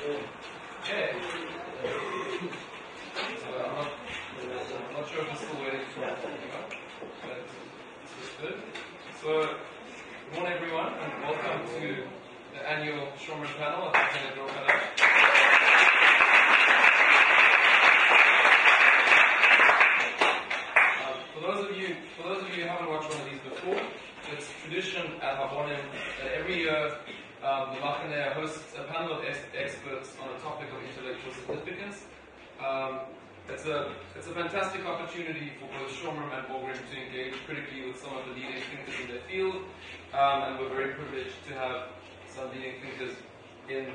Okay. So I'm not sure if it's still waiting for but this is good. So, good morning everyone, and welcome to the annual Shomrim Panel at Machaneh Dor Chadash. For those of you who haven't watched one of these before, it's tradition at Habonim that every year the Machaneh hosts a panel of experts on a topic of intellectual significance. It's a fantastic opportunity for both Shomrim and Bogrim to engage critically with some of the leading thinkers in their field, and we're very privileged to have some leading thinkers in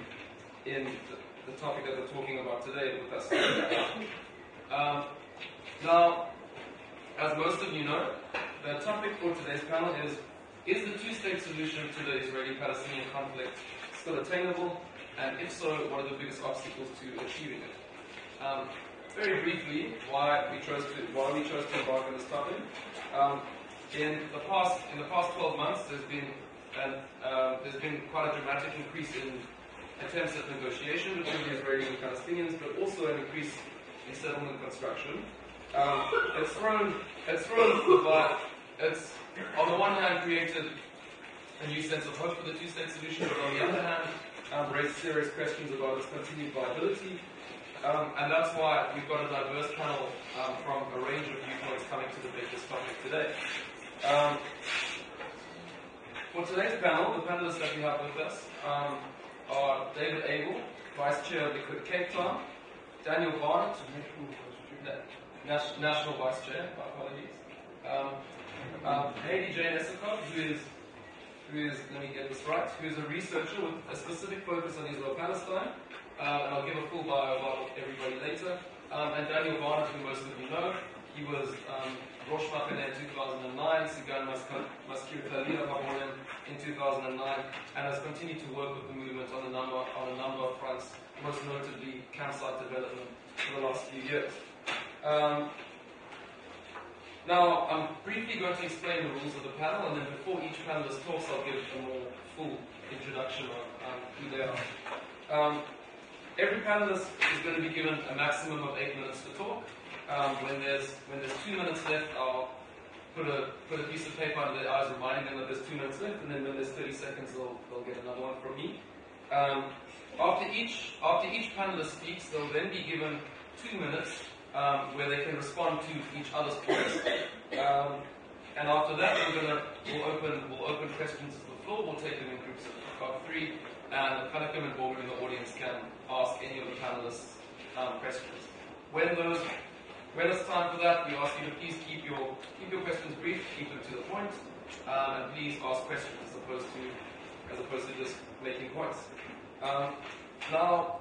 the topic that we're talking about today with us. Now, as most of you know, the topic for today's panel is the two-state solution to the Israeli-Palestinian conflict still attainable? And if so, what are the biggest obstacles to achieving it? Very briefly, why we chose to embark on this topic. In the past 12 months, there's been quite a dramatic increase in attempts at negotiation between the Israelis and Palestinians, but also an increase in settlement construction. It's on the one hand created a new sense of hope for the two-state solution, but on the other hand, raised serious questions about its continued viability. And that's why we've got a diverse panel from a range of viewpoints coming to debate this topic today. For today's panel, the panelists that we have with us are David Abel, Vice-Chair of Likkud SA, Daniel Barnett, National Vice-Chair, my apologies, Heidi-Jane Esakov, who is, let me get this right, who is a researcher with a specific focus on Israel-Palestine. And I'll give a full bio about everybody later. And Daniel Barnett, who most of you know, he was Rosh in 2009, Sigan Mazkir Klali of Habonim in 2009, and has continued to work with the movement on a number of fronts, most notably campsite development for the last few years. Now, I'm briefly going to explain the rules of the panel, and then before each panelist talks, I'll give a more full introduction on who they are. Every panelist is going to be given a maximum of 8 minutes to talk. When there's 2 minutes left, I'll put a piece of paper under their eyes reminding them that there's 2 minutes left, and then when there's 30 seconds, they'll get another one from me. After each panelist speaks, they'll then be given 2 minutes where they can respond to each other's points. And after that, we'll open questions to the floor. We'll take them in groups of 3, and the Pelican and Bogrim in the audience can ask any of the panelists questions. When it's time for that, we ask you to please keep your questions brief, keep them to the point, and please ask questions as opposed to just making points. Now,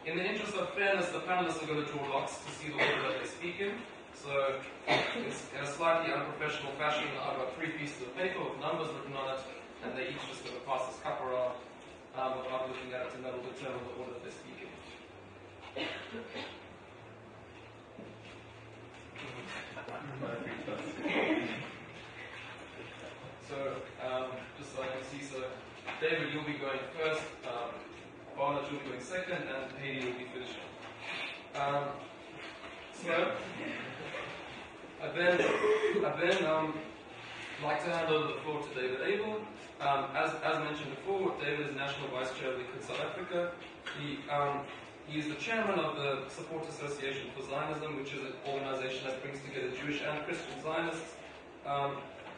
in the interest of fairness, the panelists are going to draw lots to see the order that they speak in. So, it's in a slightly unprofessional fashion. I've got 3 pieces of paper with numbers written on it, and they each just going to pass this cup around without looking at it, and that will determine the order that they're speaking. So, just so I can see, so David, you'll be going first, Barnett, you'll be going second, and Heidi will be finishing. I'd then like to hand over the floor to David Abel. As mentioned before, David is National Vice-Chair of Likkud Southern Africa. He is the chairman of the Support Association for Zionism, which is an organization that brings together Jewish and Christian Zionists.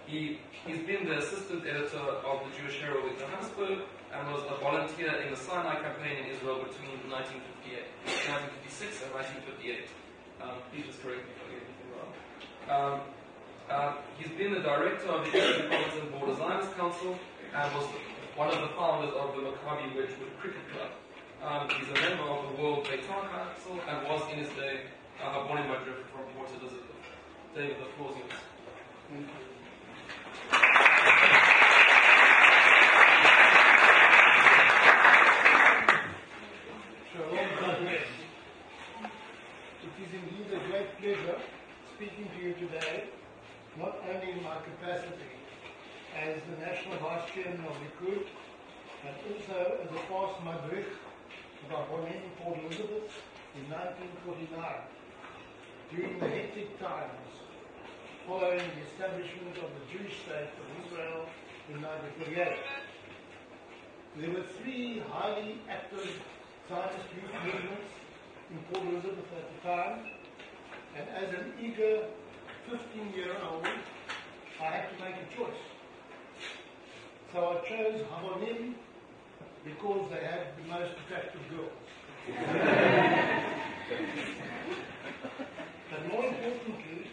He's been the assistant editor of the Jewish Herald in Johannesburg and was a volunteer in the Sinai campaign in Israel between 1956 and 1958. Please just correct me if I get anything wrong. He's been the director of the Israeli-Palestinian Border Zionist Council and was one of the founders of the Maccabi Wedgwood Cricket Club. He's a member of the World Beitar Council and was in his day a Habonim Dror from Port Elizabeth. David, the floor is yours. Thank you. Shalom, Barnett. It is indeed a great pleasure speaking to you today, not only in my capacity as the National Vice Chairman of Likkud and also as a past Madrich of Habonim Port Elizabeth in 1949, during the hectic times following the establishment of the Jewish state of Israel in 1948. There were three highly active Zionist youth movements in Port Elizabeth at the time, and as an eager 15-year-old, I had to make a choice. So I chose Habonim because they had the most attractive girls. But more importantly,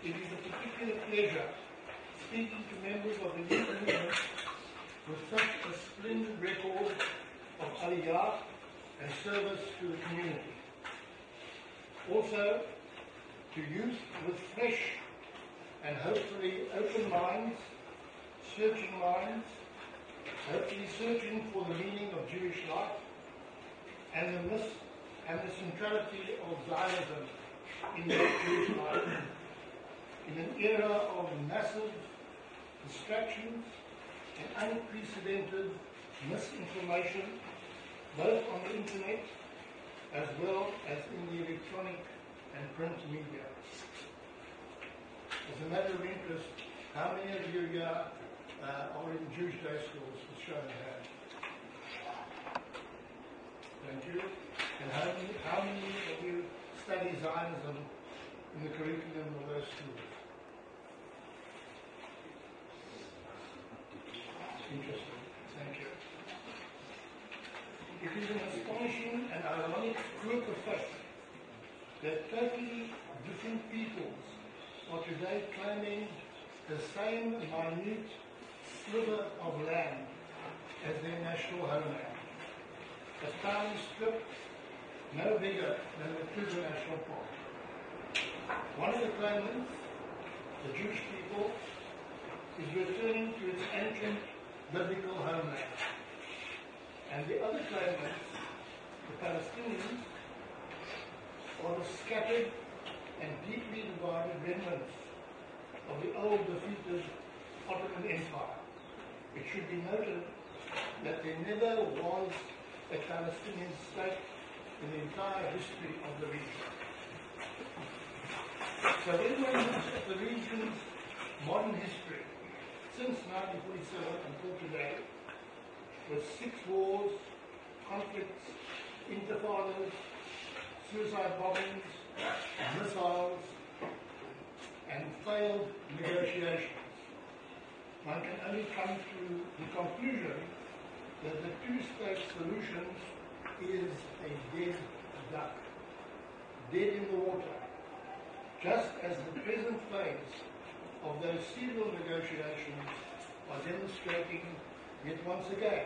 it is a particular pleasure speaking to members of the youth movement with such a splendid record of aliyah and service to the community. Also, to youth with fresh and hopefully open minds, searching minds, hopefully searching for the meaning of Jewish life and the centrality of Zionism in their Jewish life. In an era of massive distractions and unprecedented misinformation, both on the internet as well as in the electronic and print media. As a matter of interest, how many of you here are in Jewish day schools with show of hand? Thank you. And how many of you study Zionism in the curriculum of those schools? Interesting. Thank you. It is an astonishing and ironic quirk of fate that totally different peoples are today claiming the same minute sliver of land as their national homeland. A tiny strip no bigger than the Kruger National Park. One of the claimants, the Jewish people, is returning to its ancient biblical homeland. And the other claimants, the Palestinians, are the scattered and deeply divided remnants of the old defeated Ottoman Empire. It should be noted that there never was a Palestinian state in the entire history of the region. So when one looks at the region's modern history, since 1947 until today, with 6 wars, conflicts, intifadas, suicide bombings, missiles, and failed negotiations, one can only come to the conclusion that the two-state solution is a dead duck, dead in the water, just as the present phase of those serial negotiations are demonstrating yet once again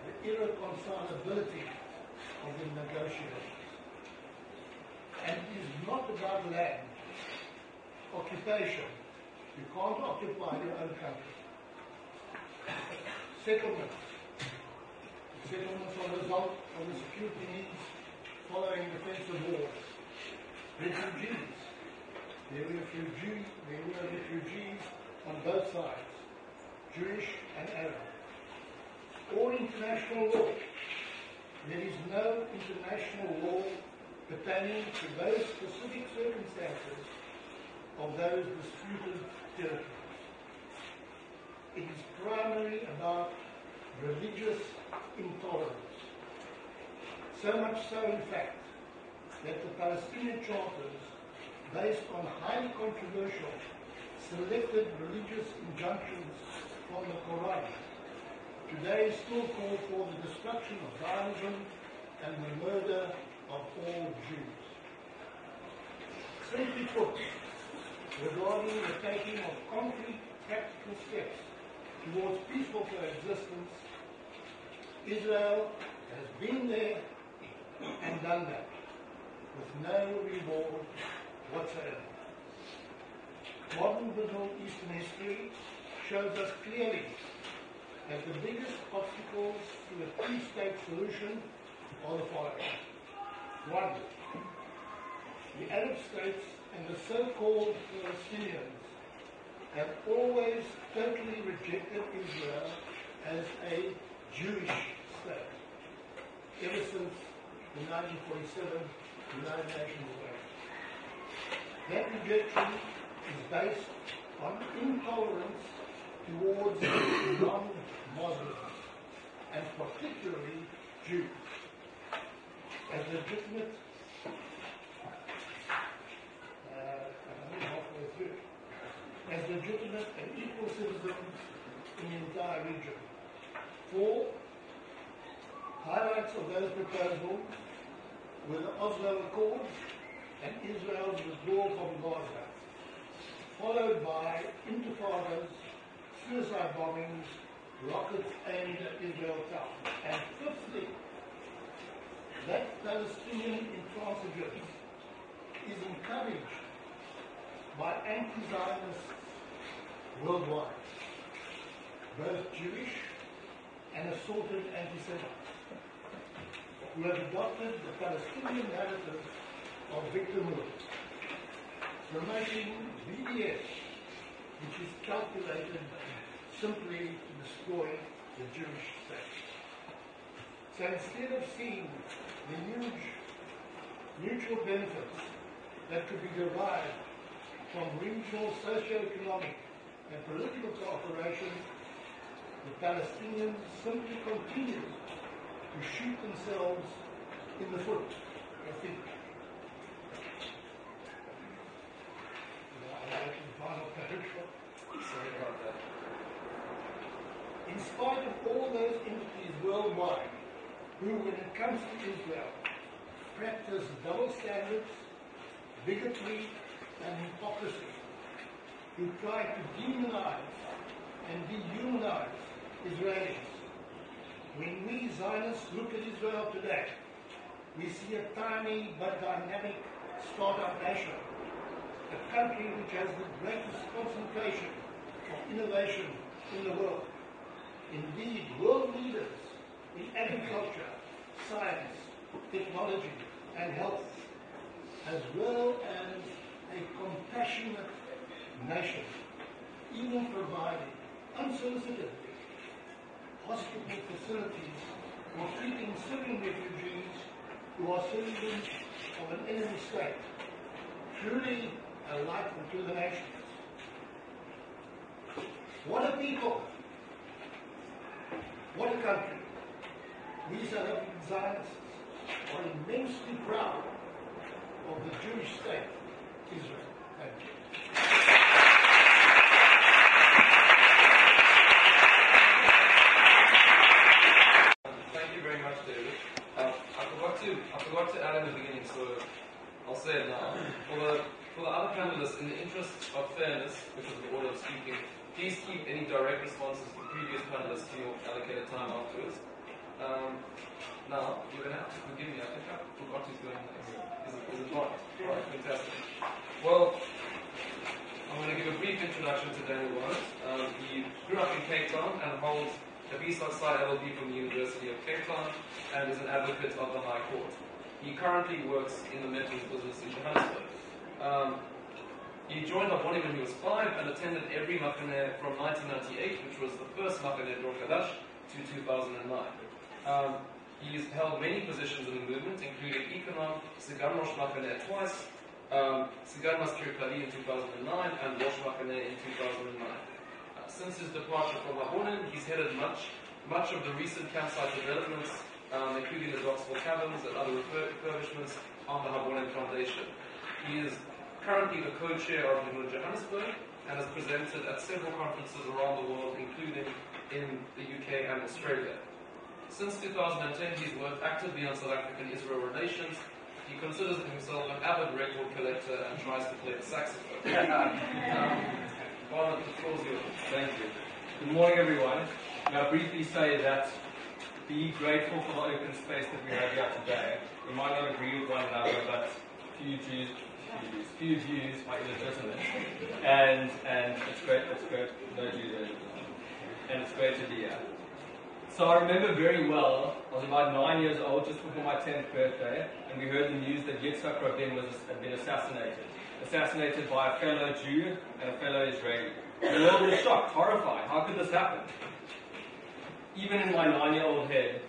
the irreconcilability of the negotiations. And it is not about land, occupation. You can't occupy your own country. Settlements. Settlements are a result of the security needs following defensive wars. Refugees. There were refugees on both sides, Jewish and Arab. Or international law. There is no international law pertaining to those specific circumstances of those disputed territories. It is primarily about religious intolerance. So much so, in fact, that the Palestinian charters, based on highly controversial selected religious injunctions from the Quran, today still call for the destruction of Zionism and the murder of all Jews. Simply put, regarding the taking of concrete, practical steps towards peaceful coexistence, Israel has been there and done that, with no reward whatsoever. Modern Middle Eastern history shows us clearly that the biggest obstacles to a two-state solution are the following. 1. The Arab states and the so-called Palestinians have always totally rejected Israel as a Jewish state ever since the 1947 United Nations Act. That rejection is based on intolerance towards non-Muslims, and particularly Jews, as legitimate, as legitimate and equal citizens in the entire region. 4. Highlights of those proposals were the Oslo Accords and Israel's withdrawal from Gaza, followed by intifadas, suicide bombings, rockets aimed at Israel town. And 5thly, that Palestinian intransigence is encouraged by anti-Zionists worldwide, both Jewish and assorted anti-Semites, who have adopted the Palestinian narrative of victimhood, promoting BDS, which is calculated simply to destroy the Jewish state. So instead of seeing the huge mutual benefits that could be derived from regional socio-economic and political cooperation, the Palestinians simply continue to shoot themselves in the foot or feet. Sorry about that. In spite of all those entities worldwide who, when it comes to Israel, practice double standards, bigotry, and hypocrisy, who try to demonize and dehumanize Israelis. When we Zionists look at Israel today, we see a tiny but dynamic startup nation, a country which has the greatest concentration of innovation in the world. Indeed, world leaders in agriculture, science, technology, and health, as well as a compassionate nation, even providing unsolicitedly hospital facilities for treating Syrian refugees who are citizens of an enemy state. Truly a light unto the nations. What a people! What a country! We South African Zionists are immensely proud of the Jewish state, Israel. Thank you. Thank you very much, David. I forgot to add in the beginning, so I'll say it now. For the other panelists, in the interest of fairness, because of the order of speaking, please keep any direct responses to the previous panelists to your allocated time afterwards. Now, you're going to have to forgive me. I think I forgot to go in there. Is it not? All right, fantastic. Well, I'm going to give a brief introduction to Daniel Barnett. He grew up in Cape Town and holds a B.Sci. LLB from the University of Cape Town and is an advocate of the High Court. He currently works in the metals business in Johannesburg. He joined Habonim when he was 5 and attended every Machaneh from 1998, which was the first Machaneh Dor Chadash, to 2009. He's held many positions in the movement, including Econom, Sigan Rosh Machaneh twice, Sigan Mazkir Klali in 2009, and Rosh Machaneh in 2009. Since his departure from Habonim, he's headed much of the recent campsite developments, including the Docksville Caverns and other refurbishments on the Habonim Foundation. He is currently the co-chair of Johannesburg and has presented at several conferences around the world, including in the UK and Australia. Since 2010, he's worked actively on South African-Israel relations. He considers himself an avid record collector and tries to play the saxophone. Barnett, the floor is yours. Thank you. Good morning, everyone. May I briefly say that be grateful for the open space that we have here today. We might not agree with one another, but few views are illegitimate, and it's great, no Jews, and it's great to be here. So I remember very well, I was about 9 years old, just before my 10th birthday, and we heard the news that Yitzhak Rabin had been assassinated by a fellow Jew and a fellow Israeli. The world was shocked, horrified. How could this happen? even in my 9-year-old head,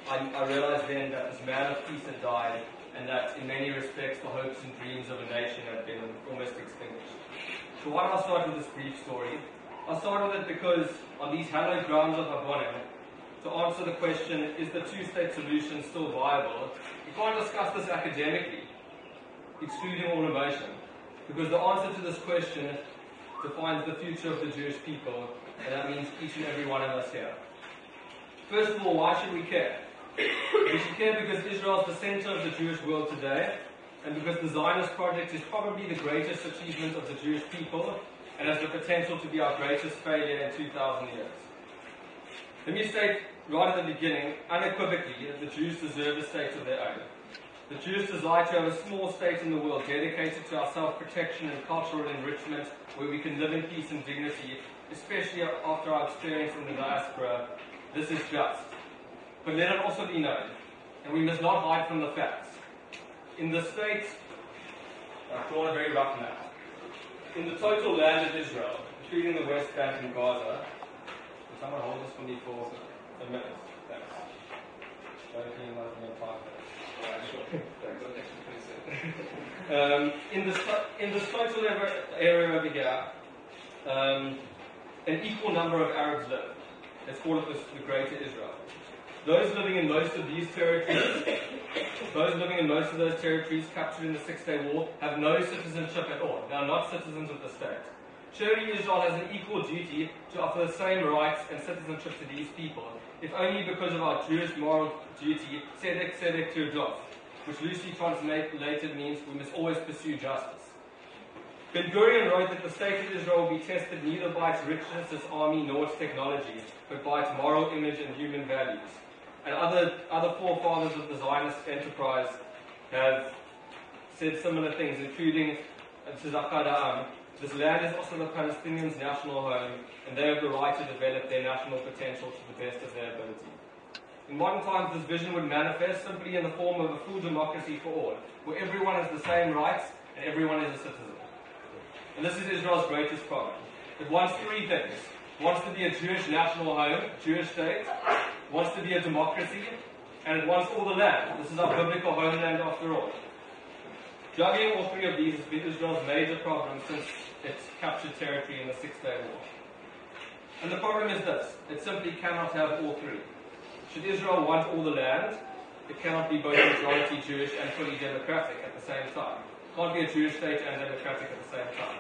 I realized then that this man of peace had died, and that in many respects the hopes and dreams of a nation had been almost extinguished. So why do I start with this brief story? I start with it because on these hallowed grounds of Habonim, to answer the question, is the two-state solution still viable, we can't discuss this academically, excluding all emotion, because the answer to this question defines the future of the Jewish people, and that means each and every one of us here. First of all, why should we care? We should care because Israel is the center of the Jewish world today, and because the Zionist project is probably the greatest achievement of the Jewish people, and has the potential to be our greatest failure in 2,000 years. Let me state right at the beginning, unequivocally, that the Jews deserve a state of their own. The Jews desire to have a small state in the world dedicated to our self-protection and cultural enrichment, where we can live in peace and dignity, especially after our experience in the diaspora. This is just. But let it also be known, and we must not hide from the facts. In the state, I've drawn a very rough map. In the total land of Israel, including the West Bank and Gaza, can someone hold this for me for a minute? Thanks. Don't clean like me in 5 minutes. In this total area over here, an equal number of Arabs live. Let's call it the Greater Israel. Those living in most of these territories, those captured in the 6-Day War, have no citizenship at all. They are not citizens of the state. Surely Israel has an equal duty to offer the same rights and citizenship to these people, if only because of our Jewish moral duty, tzedek tzedek tirdof, which loosely translated means we must always pursue justice. Ben-Gurion wrote that the state of Israel will be tested neither by its richness, its army, nor its technology, but by its moral image and human values. And other forefathers of the Zionist enterprise have said similar things, including this land is also the Palestinians' national home, and they have the right to develop their national potential to the best of their ability. In modern times, this vision would manifest simply in the form of a full democracy for all, where everyone has the same rights and everyone is a citizen. And this is Israel's greatest problem. It wants three things. It wants to be a Jewish national home, Jewish state, wants to be a democracy, and it wants all the land. This is our biblical homeland after all. Juggling all three of these has been Israel's major problem since its captured territory in the 6-Day War. And the problem is this: it simply cannot have all three. Should Israel want all the land, it cannot be both majority Jewish and fully democratic at the same time. It can't be a Jewish state and democratic at the same time.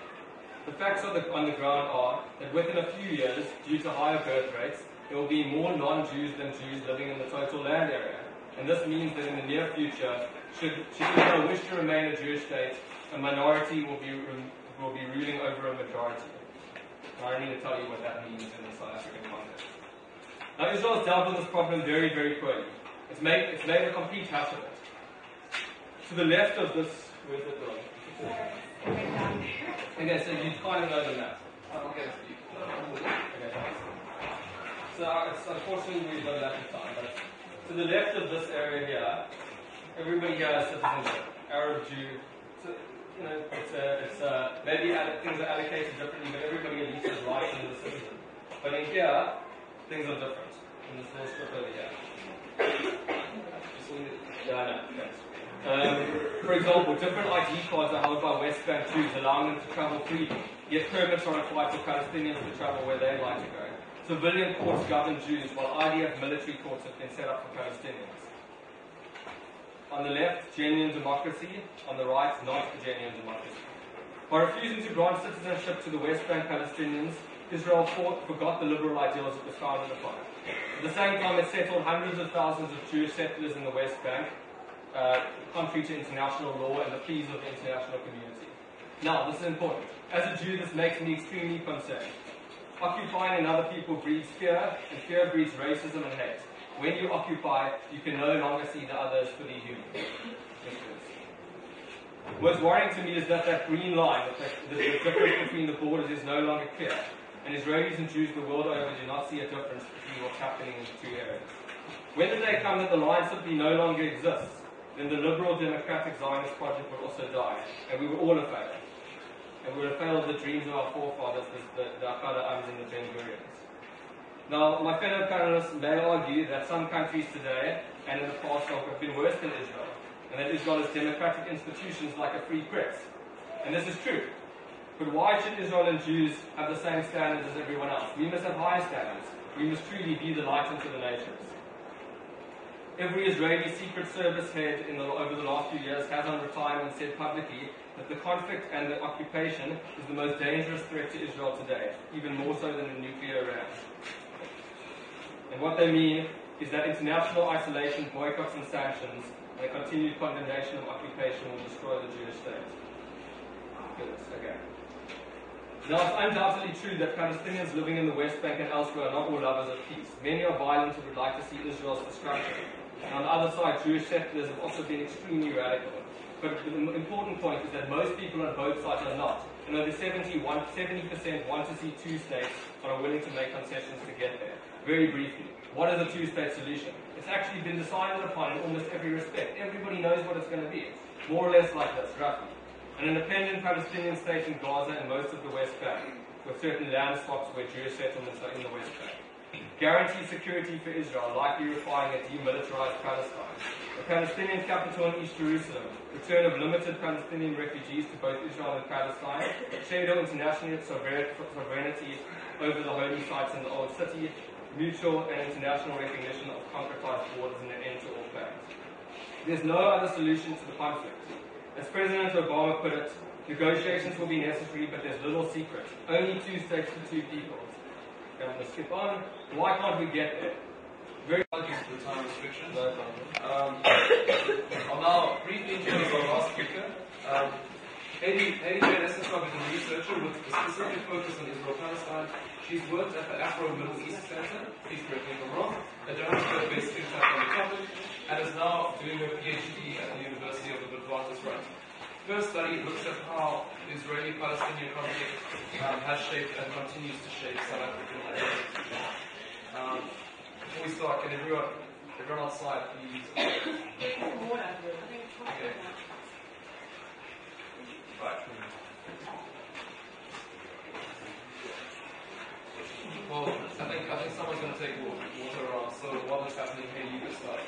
The facts on the ground are that within a few years, due to higher birth rates, there will be more non-Jews than Jews living in the total land area. And this means that in the near future, should Israel wish to remain a Jewish state, a minority will be ruling over a majority. And I don't need to tell you what that means in the South African context. Now, Israel has dealt with this problem very, very poorly. It's made a complete hash of it. To the left of this, where's it going? Okay, so you kind of know the map. I'll get it to you. Okay, thanks. So unfortunately we don't have the time, but to the left of this area here, everybody here has citizenship. Arab, Jew. So, it's maybe things are allocated differently, but everybody at least has rights as a citizen. But in here, things are different. In this little strip over here. Yeah, I know. Thanks. For example, different ID cards are held by West Bank Jews, allowing them to travel freely, yet permits are required for Palestinians to travel where they'd like to go. Civilian courts govern Jews, while IDF military courts have been set up for Palestinians. On the left, genuine democracy. On the right, not a genuine democracy. By refusing to grant citizenship to the West Bank Palestinians, Israel forgot the liberal ideals it was founded upon. At the same time, it settled hundreds of thousands of Jewish settlers in the West Bank, contrary to international law and the pleas of the international community. Now, this is important. As a Jew, this makes me extremely concerned. Occupying another people breeds fear, and fear breeds racism and hate. When you occupy, you can no longer see the other as fully human. What's worrying to me is that green line, the difference between the borders is no longer clear, and Israelis and Jews the world over do not see a difference between what's happening in the two areas. When the day comes that the line simply no longer exists, then the liberal democratic Zionist project will also die, and we will all have failed. And we will have failed the dreams of our forefathers, the Akada Ams and the Ben-Gurions. Now, my fellow panelists may argue that some countries today and in the past have been worse than Israel, and that Israel has democratic institutions like a free press. And this is true. But why should Israel and Jews have the same standards as everyone else? We must have higher standards. We must truly be the light unto the nations. Every Israeli Secret Service head over the last few years has on retirement said publicly that the conflict and the occupation is the most dangerous threat to Israel today, even more so than the nuclear Iran. And what they mean is that international isolation, boycotts and sanctions, and the continued condemnation of occupation will destroy the Jewish state. Goodness, okay. Now, it's undoubtedly true that Palestinians living in the West Bank and elsewhere are not all lovers of peace. Many are violent and would like to see Israel's destruction. And on the other side, Jewish settlers have also been extremely radical. But the important point is that most people on both sides are not. And over 70% want to see two states but are willing to make concessions to get there. Very briefly, what is a two-state solution? It's actually been decided upon in almost every respect. Everybody knows what it's going to be. More or less like this, roughly. An independent Palestinian state in Gaza and most of the West Bank, with certain land swaps where Jewish settlements are in the West Bank. Guaranteed security for Israel, likely requiring a demilitarized Palestine. A Palestinian capital in East Jerusalem. Return of limited Palestinian refugees to both Israel and Palestine. Shadow international sovereignty over the holy sites in the Old City. Mutual and international recognition of concretized borders and an end to all plans. There's no other solution to the conflict. As President Obama put it, negotiations will be necessary, but there's little secret. Only two states for two peoples. I'm going to skip on. Why can't we get there? Very apologies for the time restrictions. No problem. I'll now briefly introduce our last speaker. Heidi-Jane Esakov is a researcher with a specific focus on Israel-Palestine. She's worked at the Afro-Middle East Center, please correct me if I'm wrong, a Johannesburg-based think tank on the topic, and is now doing her PhD at the University of the Witwatersrand. Her study looks at how the Israeli-Palestinian conflict has shaped and continues to shape South African identity. Before we start, can everyone outside please? Okay. Right. Well, I think someone's going to take water around. So while that's happening, hey, you can start.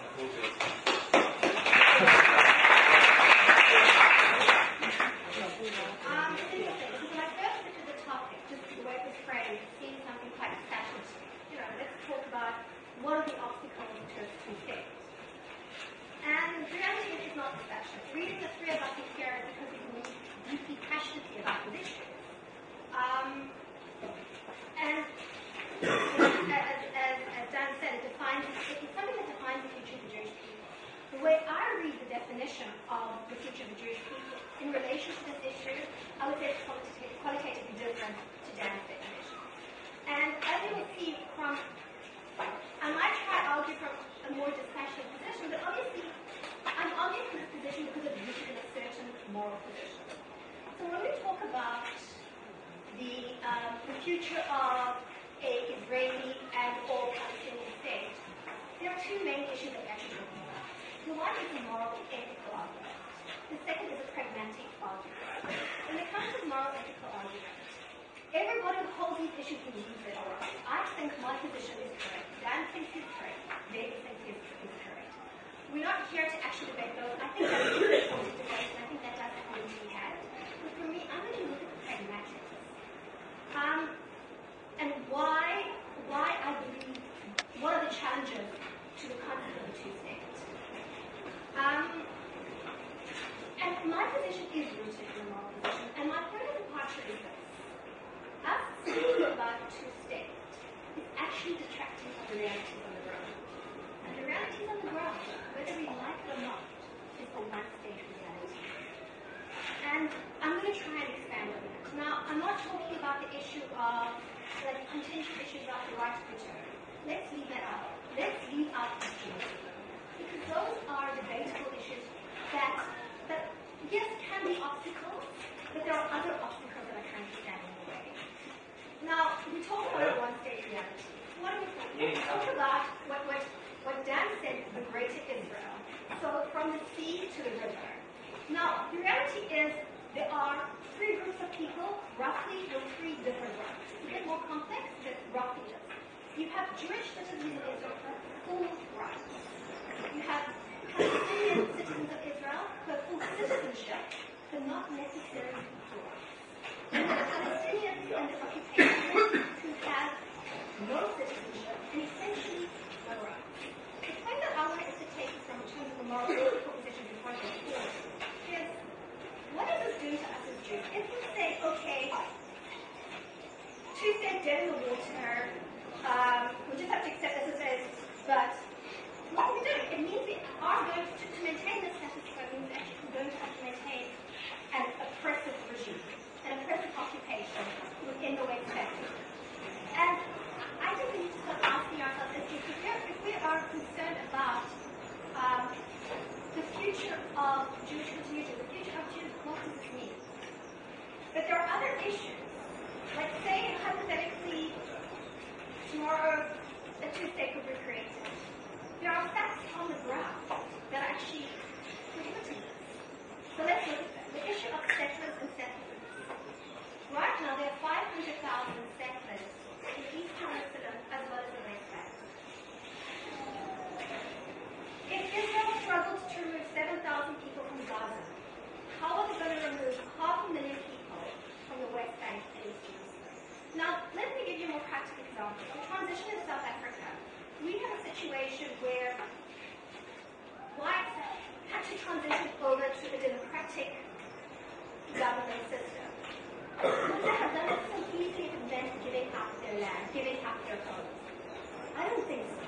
What are the obstacles to two-state? And the reality is it's not discussion. The reason the three of us are here is because we believe deeply passionately about this issue. And as Dan said, it's something that defines the future of the Jewish people. The way I read the definition of the future of the Jewish people in relation to this issue, I would say it's qualitatively different to Dan's definition. And as you will see from I might try to argue from a more dispassionate position, but obviously I'm arguing from this position because it's rooted in a certain moral position. So when we talk about the future of an Israeli and or Palestinian state, there are two main issues that we're actually talking about. The one is a moral ethical argument. The second is a pragmatic argument. When it comes to moral ethical argument, everybody who holds these issues believes they're right. I think my position is correct. Dan thinks he's correct. David thinks he's correct. We're not here to actually debate those. I think that's a good point to debate, and I think that does have to be had. But for me, I'm going to look at the pragmatics. And why I believe, what are the challenges to the concept of the two-state? And my position is rooted in a moral position, and my point of departure is this. Us speaking about two-state is actually detracting from the realities on the ground. And the realities on the ground, whether we like it or not, is a one-state reality. And I'm going to try and expand on that. Now, I'm not talking about the issue of, like, contentious issues about the right to return. Let's leave that out. Let's leave out Jews. Because those are debatable issues that yes, can be obstacles, but there are other obstacles that are trying to stand in the way. Now, we talk about a one-state reality. What do we talk about? We talk about what Dan said, the greater Israel. So from the sea to the river. Now, the reality is there are three groups of people, roughly with three different groups. It's a bit more complex, but roughly this. You have Jewish citizens of Israel who have full rights. You have Palestinian citizens of Israel who have full citizenship, but not necessarily full rights. And there are Palestinians in the occupation who have no citizenship and essentially no rights. The point that I wanted to take from in terms of the moral position before I go forward is, what does this do to us as Jews? If we say, okay, two-step dead in the water, we just have to accept this as is, but what are we doing? It means we are going to maintain this status quo, it means actually we're going to have to maintain an oppressive regime, an oppressive occupation within the West Bank. And I think we need to start asking ourselves if we are concerned about the future of Jewish continuity, the future of Jews, what does this mean? But there are other issues. Like, say, hypothetically, tomorrow a two-state could be created. There are facts on the ground that are actually prohibiting this. So let's look at that. The issue of settlers and settlements. Right now, there are 500,000 settlers in East Jerusalem as well as the West Bank. If Israel struggles to remove 7,000 people from Gaza, how are they going to remove 500,000 people from the West Bank and East Jerusalem? Now, let me give you a more practical example. The transition in South Africa, we have a situation where whites had to transition over to a democratic government system. Would they have done it so easily if it meant giving up their land, giving up their homes? I don't think so.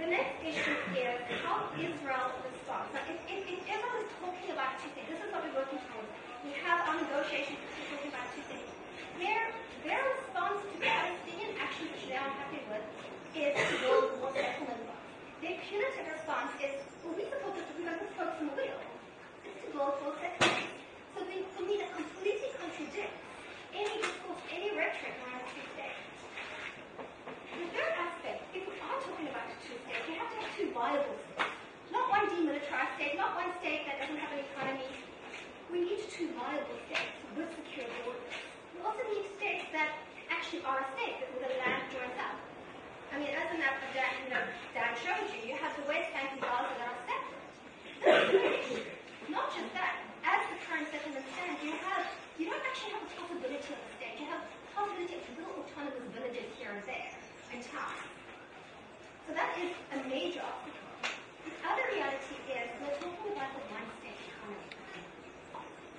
The next issue is how Israel responds. Now, if Israel is talking about two things, this is what we're working towards. We have our negotiations talking about two things. Their response to the Palestinian actions, which they are unhappy with, is to build more settlement blocks. Their punitive response is, well, we're supposed to put spokes in the wheel. It's to build more settlements. So for me, that completely contradicts any discourse, any rhetoric around two states. The third aspect, if we are talking about two states, we have to have two viable states. Not one demilitarized state, not one state that doesn't have an economy. We need two viable states with secure borders. We also need states that actually are a state, but with a land joined up. I mean, as the map of Dan showed you, you have the West Bank and Gaza that are separate. That's a big issue. Not just that. As the current settlement stands, you don't actually have a possibility of a state. You have a possibility of little autonomous villages here and there in towns. So that is a major obstacle. The other reality is we're talking about the one-state economy.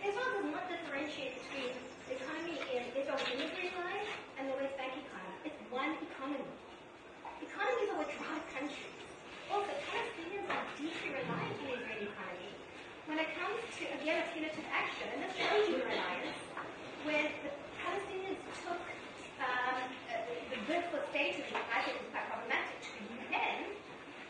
Israel does not differentiate between the economy in Israel within the Green Line and the West Bank economy. It's one economy. Economies are what drive countries. Also, Palestinians are deeply reliant on the Israeli economy. When it comes to, again, a punitive action, and this shows you the reliance, when the Palestinians took the bid for status, which I think is quite problematic to the UN,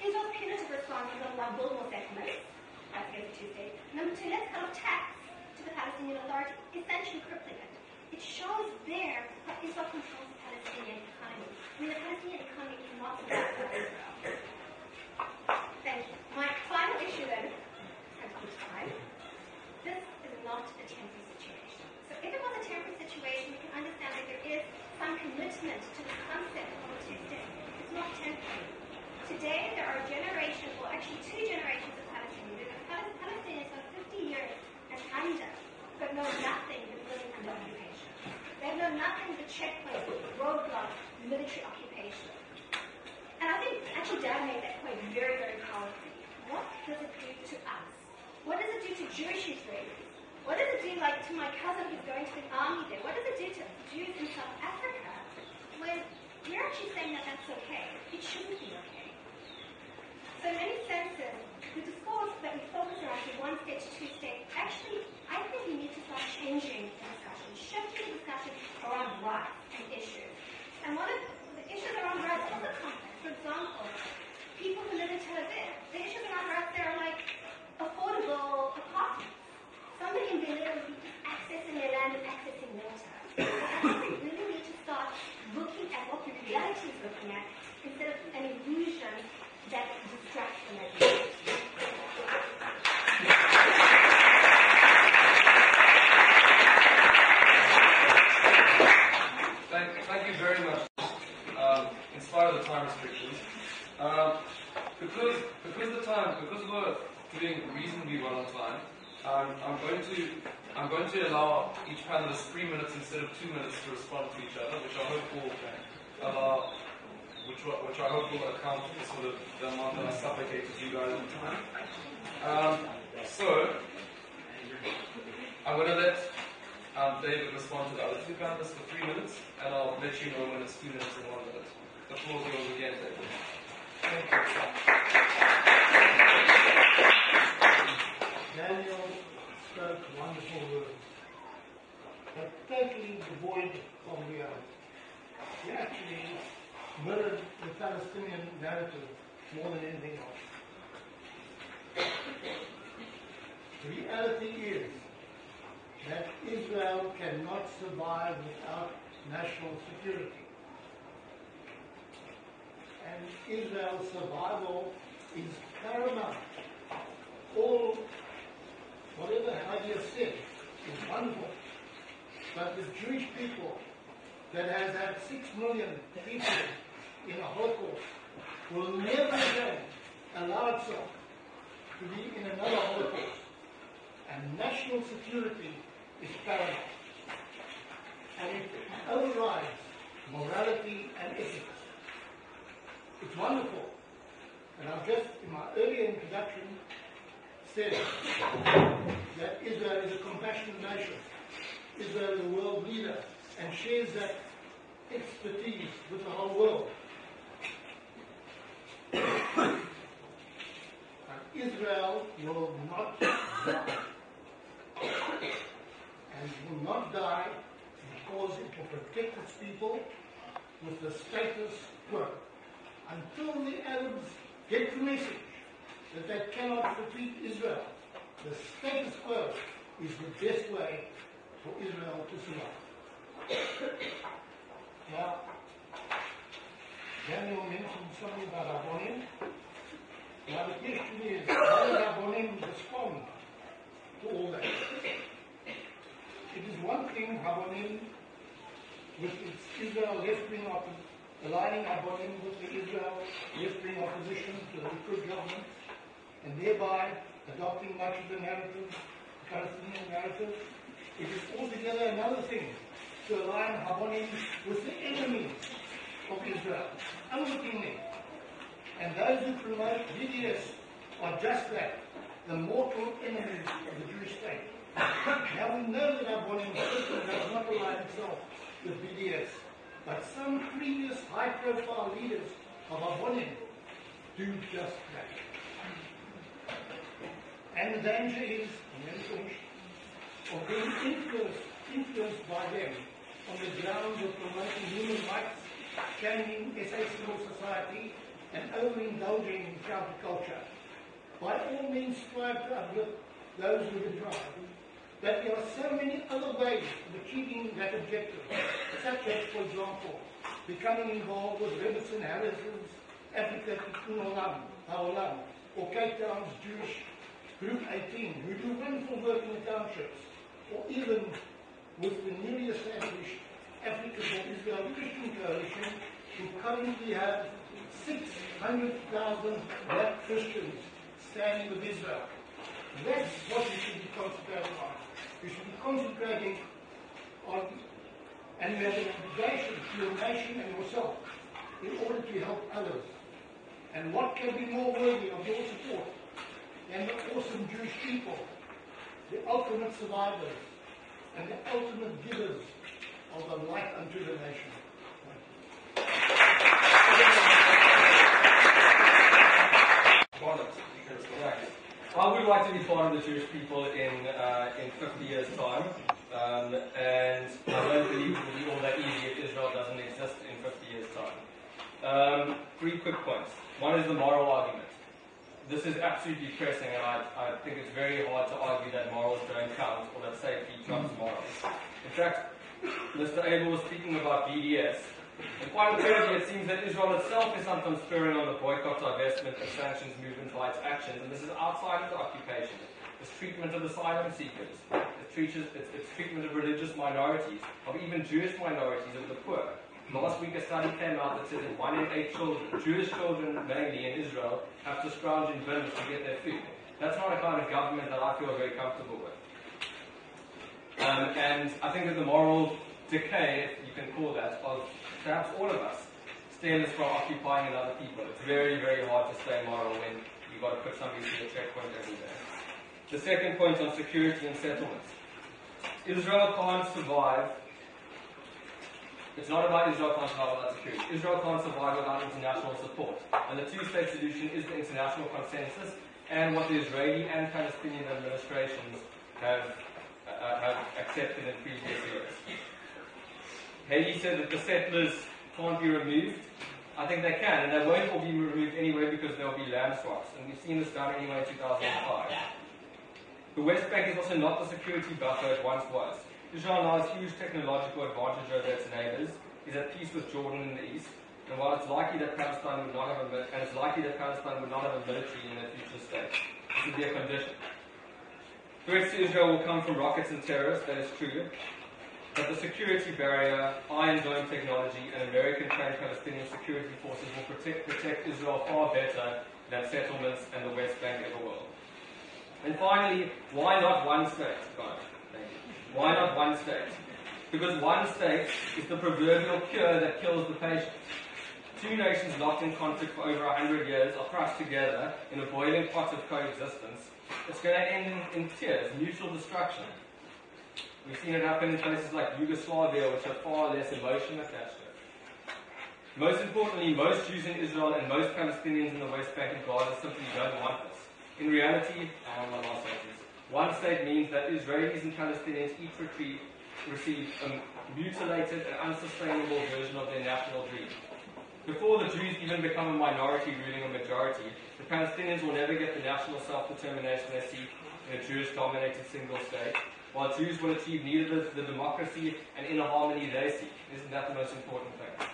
Israel's punitive response was, well, build more settlements. That's going to two states. Number two, let's cut off tax to the Palestinian Authority, essentially crippling it. It shows there that Israel controls the Palestinian economy. I mean, the Palestinian economy cannot survive without Israel. Thank you. My final issue then, time. This is not a temporary situation. So if it was a temporary situation, we can understand that there is some commitment to the concept of a two-state. It's not temporary. Today, there are generations, or actually two generations of Palestinians. Palestinians are 50 years and under, but know nothing but living under occupation. They know nothing but checkpoints, roadblocks, military occupation. And I think actually Dad made that point very, very powerfully. What does it do to us? What does it do to Jewish Israelis? What does it do, like, to my cousin who's going to the army there? What does it do to Jews in South Africa when we're actually saying that that's okay? It shouldn't be okay. So in many senses, the discourse that we focus around the one state to two state, actually, I think we need to start changing the discussion, shifting the discussion around rights and issues. And one of the issues around rights are also complex. For example, people who live in Tel Aviv, the issues around rights there are like affordable apartments. Somebody in Berlin will be accessing their land and accessing water. I think we really need to start looking at what the reality is looking at instead of an illusion that distracts from that reality. Thank you very much. in spite of the time restrictions. Because we're doing reasonably well on time, I'm going to allow each panelist 3 minutes instead of 2 minutes to respond to each other, which I hope will allow, which I hope will account for sort of the amount that I suffocated you guys at the time. So I'm going to let David respond to the other 2 panelists for 3 minutes, and I'll let you know when it's 2 minutes and 1 minute. The floor is yours again, David. Thank you. Daniel spoke wonderful words, but totally devoid of reality. He actually mirrored the Palestinian narrative more than anything else. The reality is that Israel cannot survive without national security. And Israel's survival is paramount. Whatever Heidi has said is wonderful, but the Jewish people that has had 6 million people in a Holocaust will never again allow itself to be in another Holocaust. And national security is paramount. And it overrides morality and ethics. It's wonderful. And I've just, in my earlier introduction, said that Israel is a compassionate nation. Israel is a world leader and shares that expertise with the whole world. And Israel will not die. And will not die because it will protect its people with the status quo. Until the Arabs get the message that they cannot defeat Israel, the status quo is the best way for Israel to survive. Now, Daniel mentioned something about Habonim. Now the question is, how does Habonim respond to all that? It is one thing, Habonim, with its Israel left-wing aligning Habonim with the Israel left-wing opposition to the Likud government, and thereby adopting much of the narrative, the Palestinian narrative. It is altogether another thing to align Habonim with the enemies of Israel, unwittingly. And those who promote BDS are just that, the mortal enemies of the Jewish state. Now we know that Habonim does not align itself with BDS, but some previous high-profile leaders of Habonim do just that. And the danger is, of being influenced by them on the grounds of promoting human rights, changing SA civil society, and overindulging in counterculture. By all means strive to uplift those who deprive. But there are so many other ways of achieving that objective, such as, for example, becoming involved with Robertson Harris's Africa Tikkun Haolam, or Cape Town's Jewish Group 18, who do wonderful work in the townships, or even with the newly established Africa for Israel Christian Coalition, who currently have 600,000 black Christians standing with Israel. That's what you should be concentrating on. You should be concentrating on, and you have an obligation to your nation and yourself in order to help others. And what can be more worthy of your support than the awesome Jewish people, the ultimate survivors, and the ultimate givers of the light unto the nation. Barnett. I would like to be part of the Jewish people in 50 years' time, and I don't believe it will be all that easy if Israel doesn't exist in 50 years' time. 3 quick points. One is the moral argument. This is absolutely pressing, and I think it's very hard to argue that morals don't count or that safety trumps morals. In fact, Mr. Abel was speaking about BDS, and quite clearly it seems that Israel itself is sometimes spurring on the boycott, divestment, and sanctions movement by its actions, and this is outside of the occupation. Its treatment of asylum seekers, its treatment of religious minorities, of even Jewish minorities, of the poor. Last week a study came out that says that 1 in 8 children, Jewish children mainly in Israel, have to scrounge in bins to get their food. That's not a kind of government that I feel very comfortable with. And I think that the moral decay, if you can call that, of perhaps all of us, stems from occupying other people. It's very, very hard to stay moral when you've got to put somebody through a checkpoint every day. The second point on security and settlements. Israel can't survive. It's not about Israel can't survive without security. Israel can't survive without international support. And the two-state solution is the international consensus and what the Israeli and Palestinian administrations have accepted in previous years. Heidi said that the settlers can't be removed. I think they can, and they won't all be removed anyway because there will be land swaps. And we've seen this done anyway in 2005. The West Bank is also not the security buffer it once was. Israel now has huge technological advantage over its neighbours, is at peace with Jordan in the east, and while it's likely that Palestine would not have a military in a future state, this would be a condition. Threats to Israel will come from rockets and terrorists, that is true, but the security barrier, Iron Dome technology, and American-trained Palestinian security forces will protect Israel far better than settlements and the West Bank ever will. And finally, why not one state, guys? Why not one state? Because one state is the proverbial cure that kills the patient. Two nations locked in conflict for over 100 years are thrust together in a boiling pot of coexistence. It's going to end in tears, mutual destruction. We've seen it happen in places like Yugoslavia, which have far less emotion attached to it. Most importantly, most Jews in Israel and most Palestinians in the West Bank and Gaza simply don't want this. In reality, one state means that Israelis and Palestinians each receive a mutilated and unsustainable version of their national dream. Before the Jews even become a minority ruling a majority, the Palestinians will never get the national self-determination they seek in a Jewish-dominated single state, while Jews will achieve neither the democracy and inner harmony they seek. Isn't that the most important thing?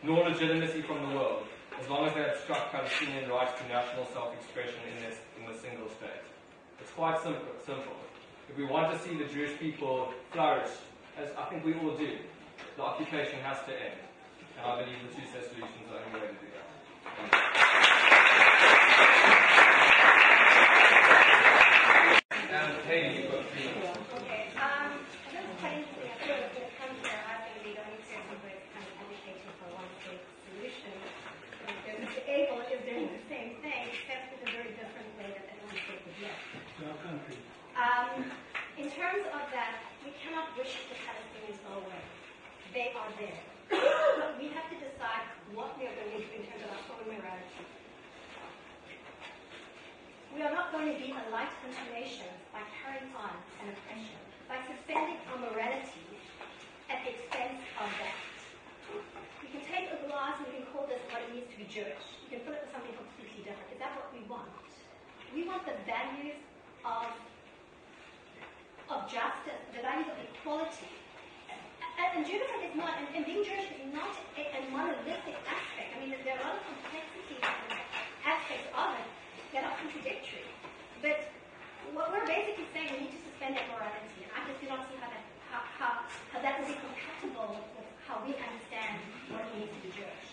Nor legitimacy from the world, as long as they obstruct Palestinian rights to national self-expression in the single state. It's quite simple. If we want to see the Jewish people flourish, as I think we all do, the occupation has to end. And I believe the two-state solution is the only way to do that. And Heidi, you've got 3 minutes. Okay. I don't claim to be a sort of when it comes to I think we don't need to embrace kind of advocating for one state solution. Mr. Abel is doing the same thing, except in a very different way that the one state would yet. In terms of that, we cannot wish the Palestinians go away. They are there. But we have to decide what we are going to do in terms of our own morality. We are not going to be a light unto nations by carrying on an oppression, by suspending our morality at the expense of that. We can take a glass and we can call this what it means to be Jewish. You can fill it with something completely different. Is that what we want? We want the values of justice, the values of equality. And Judaism is not, and being Jewish is not a monolithic aspect. I mean, there are a lot of complexities and aspects of it that are contradictory. But what we're basically saying, we need to suspend that morality. And I just do not see how that will be compatible with how we understand what it means to be Jewish.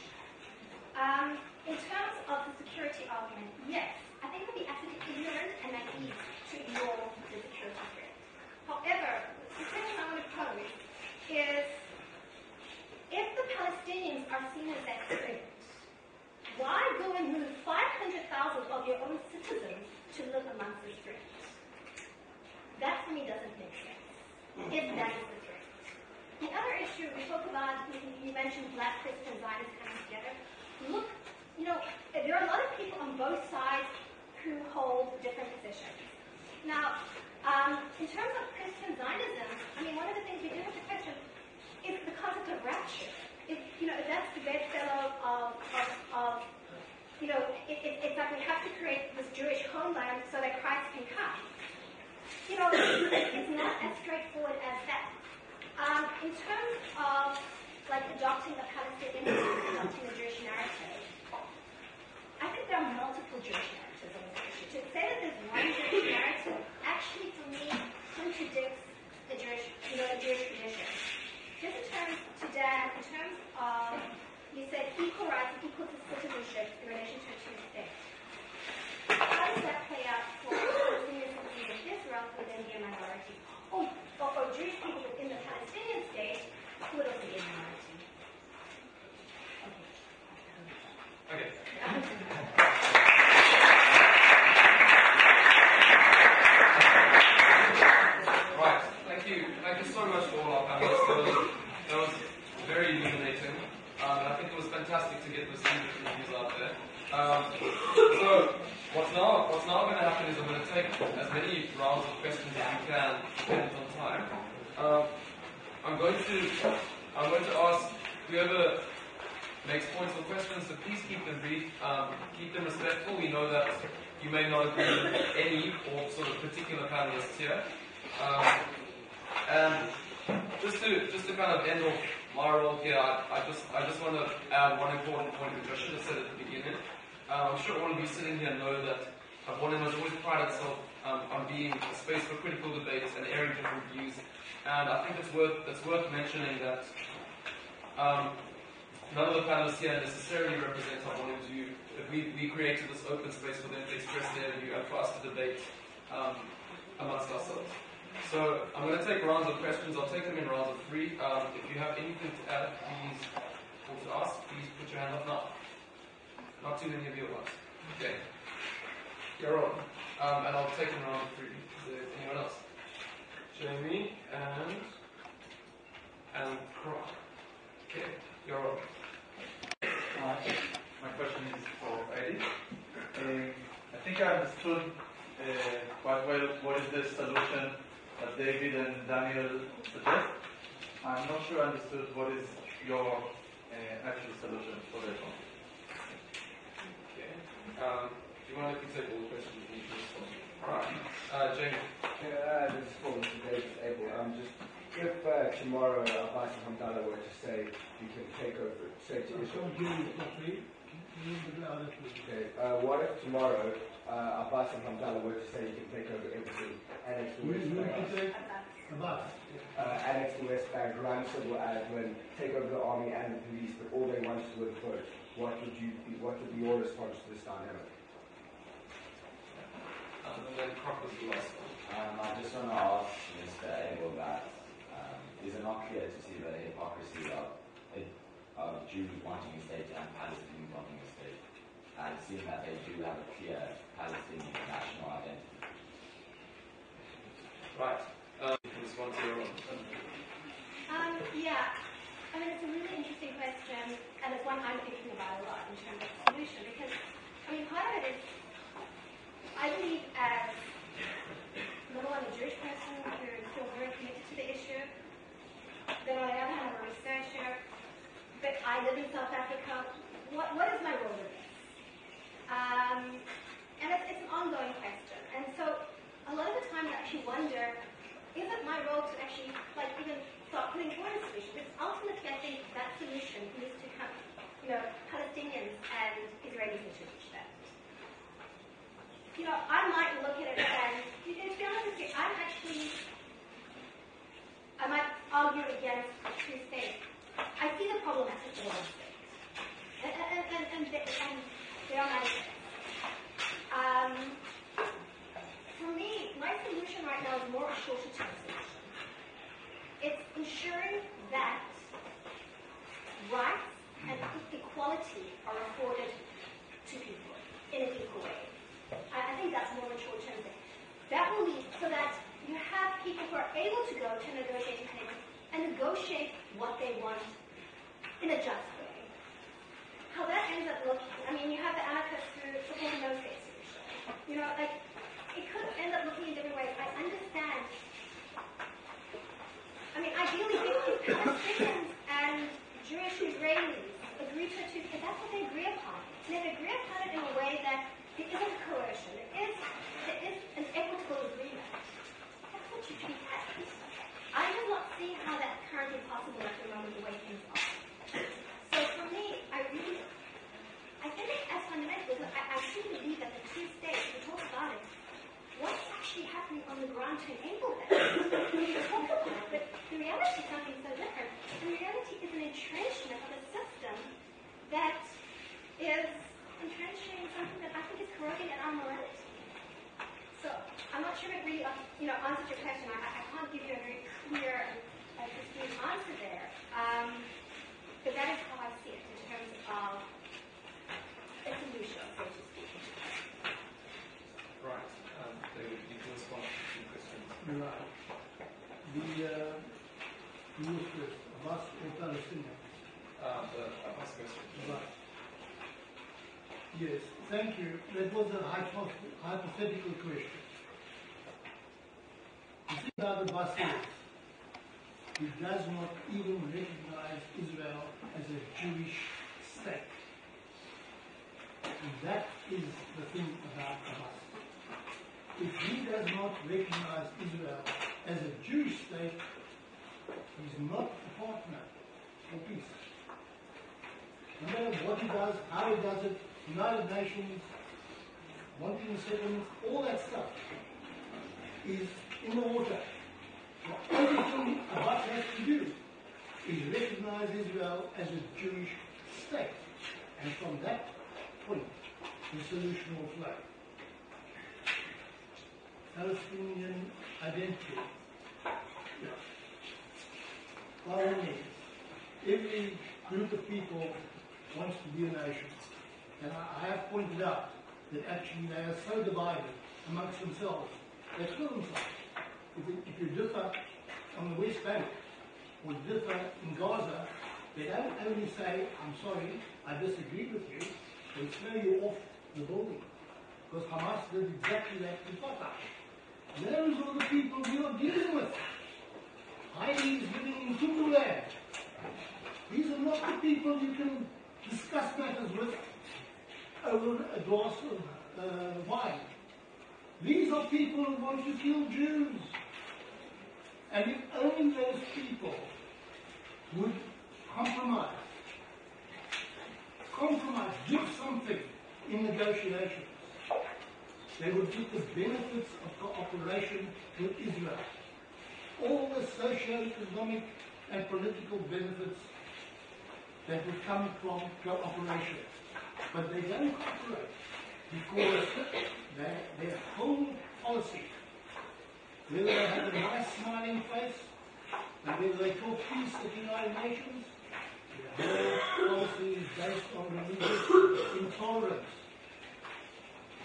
In terms of the security argument, yes, I think it would be absolutely ignorant and naive to ignore the security threat. However, the question I want to pose is, if the Palestinians are seen as that threat, why go and move 500,000 of your own citizens to live amongst this threat? That, for me, doesn't make sense, if that is the threat. The other issue we talk about, you mentioned Black Christian Zionists coming together. Look, there are a lot of people on both sides who hold different positions. Now, in terms of Christian Zionism, I mean, one of the things we do have to question is the concept of rapture. If that's the bedfellow it's like we have to create this Jewish homeland so that Christ can come. It's not as straightforward as that. In terms of adopting the Palestinian, adopting the Jewish narrative, I think there are multiple Jewish narratives on this issue. To say that there's one Jewish narrative actually, for me, contradicts the Jewish tradition. Just in terms of there's some different views out there. So what's now going to happen is I'm going to take as many rounds of questions as we can, depending on time. I'm going to ask whoever makes points or questions, so please keep them brief, keep them respectful. We know that you may not agree with any or sort of particular panelists here. And just to kind of end off my role here, I just want to add one important point which I should have said at the beginning. I'm sure all of you sitting here know that Habonim has always prided itself on being a space for critical debates and airing different views. And I think it's worth mentioning that none of the panelists here necessarily represent Habonim's view. We created this open space for them to express their view and for us to debate amongst ourselves. So I'm going to take rounds of questions. I'll take them in rounds of 3. If you have anything to add, please, or to ask, please put your hand up now. Not too many of you at once. Okay. You're on. And I'll take them in round of 3. Is there anyone else? Jamie and Croc. Okay. You're on. My question is for Heidi. I think I understood quite well what is the solution that David and Daniel suggest. I'm not sure I understood what is your actual solution for that one. Okay. Do you want to take all the questions you need to respond? Alright. Jamie. This is for Mr. David Abel. Just if tomorrow Vice-Chair of Likkud were to say you can take over, say to Israel. Okay. What if tomorrow Vice-Chair of Likkud were to say you can take over everything, annex the West Bank, annex the West Bank, run civil admin, take over the army and the police, but all they wanted was vote? What would be your response to this dynamic? And then Croc was the last one. I just want to ask Mr. Abel that is it not clear to see the hypocrisy of Jews wanting a state and Palestinians wanting a state, and seeing that they do have a clear Palestinian national identity? Right. You can respond to your own. Yeah. I mean, it's a really interesting question, and it's one I'm thinking about a lot in terms of solution, because, I mean, part of it is, I believe as, number one, a Jewish person who feels very committed to the issue, then on the other hand, I'm a researcher, but I live in South Africa. What is my role in this? And it's an ongoing question. And so a lot of the time I actually wonder, is it my role to actually even start putting forward a solution? Because ultimately I think that solution needs to come, Palestinians and Israelis need to reach that. I might look at it and, to be honest with you, I might argue against two states. I see the problematic in one state. And there are many states. For me, my solution right now is more a shorter-term solution. It's ensuring that rights and equality are afforded to people in an equal way. I think that's more of a short-term thing. That will lead so that you have people who are able to go to a negotiating table and negotiate what they want in a just way. How that ends up looking, I mean, you have the anarchists who support a no-state solution. It could end up looking in different ways. I understand. I mean, ideally, if Palestinians and Jewish Israelis agree to it, that's what they agree upon. And they agree upon it in a way that it isn't coercion. It is an equitable agreement. That's what you treat as. I do not see how that's currently possible at the moment the way things are. So for me, I think as fundamentalists, I do believe that the two states, we talk about it, what's actually happening on the ground to enable that? We talk about it, but the reality is something so different. The reality is an entrenchment of a system that is entrenching something that I think is corroding in our morality. So I'm not sure it really answers your question. I can't give you a very clear and pristine answer there. But that is how I see it in terms of a solution, so to speak. Right. David, you can respond to two questions. Right. The Abbas or Palestinian? The Abbas question. Right. Yes, thank you. That was a hypothetical question. The thing about the Mazkir, he does not even recognize Israel as a Jewish state. And that is the thing about us. If he does not recognize Israel as a Jewish state, he's not a partner for peace. No matter what he does, how he does it, United Nations, wanting settlements, all that stuff is in the water. The only thing Abbas has to do is recognize Israel as a Jewish state. And from that point, the solution will flow. Palestinian identity. Yeah. By all means, every group of people wants to be a nation. And I have pointed out that actually they are so divided amongst themselves, they kill themselves. If you differ on the West Bank or differ in Gaza, they don't only say, I'm sorry, I disagree with you, they throw you off the building. Because Hamas did exactly that to Fatah. Those are the people we are dealing with. Heidi is living in Timberland. These are not the people you can discuss matters with over a glass of wine. These are people who want to kill Jews. And if only those people would compromise, do something in negotiations, they would get the benefits of cooperation with Israel. All the socio-economic and political benefits that would come from cooperation. But they don't cooperate because their whole policy, whether they have a nice smiling face and whether they talk peace at the United Nations, their whole policy is based on religious intolerance.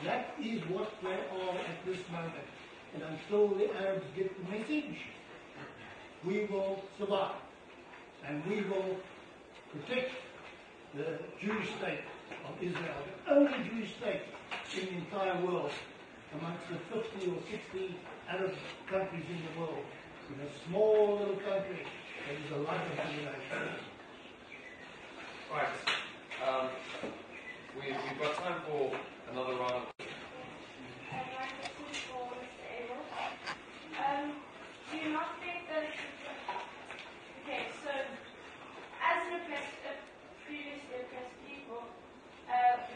That is what they are at this moment. And until the Arabs get the message, we will survive. And we will protect the Jewish state of Israel, the only Jewish state in the entire world, amongst the 50 or 60 Arab countries in the world. In a small little country, there is a lot of population. Right. We've got time for another round. My question for Mr. Abel. Do you not think that okay, so as previously oppressed people,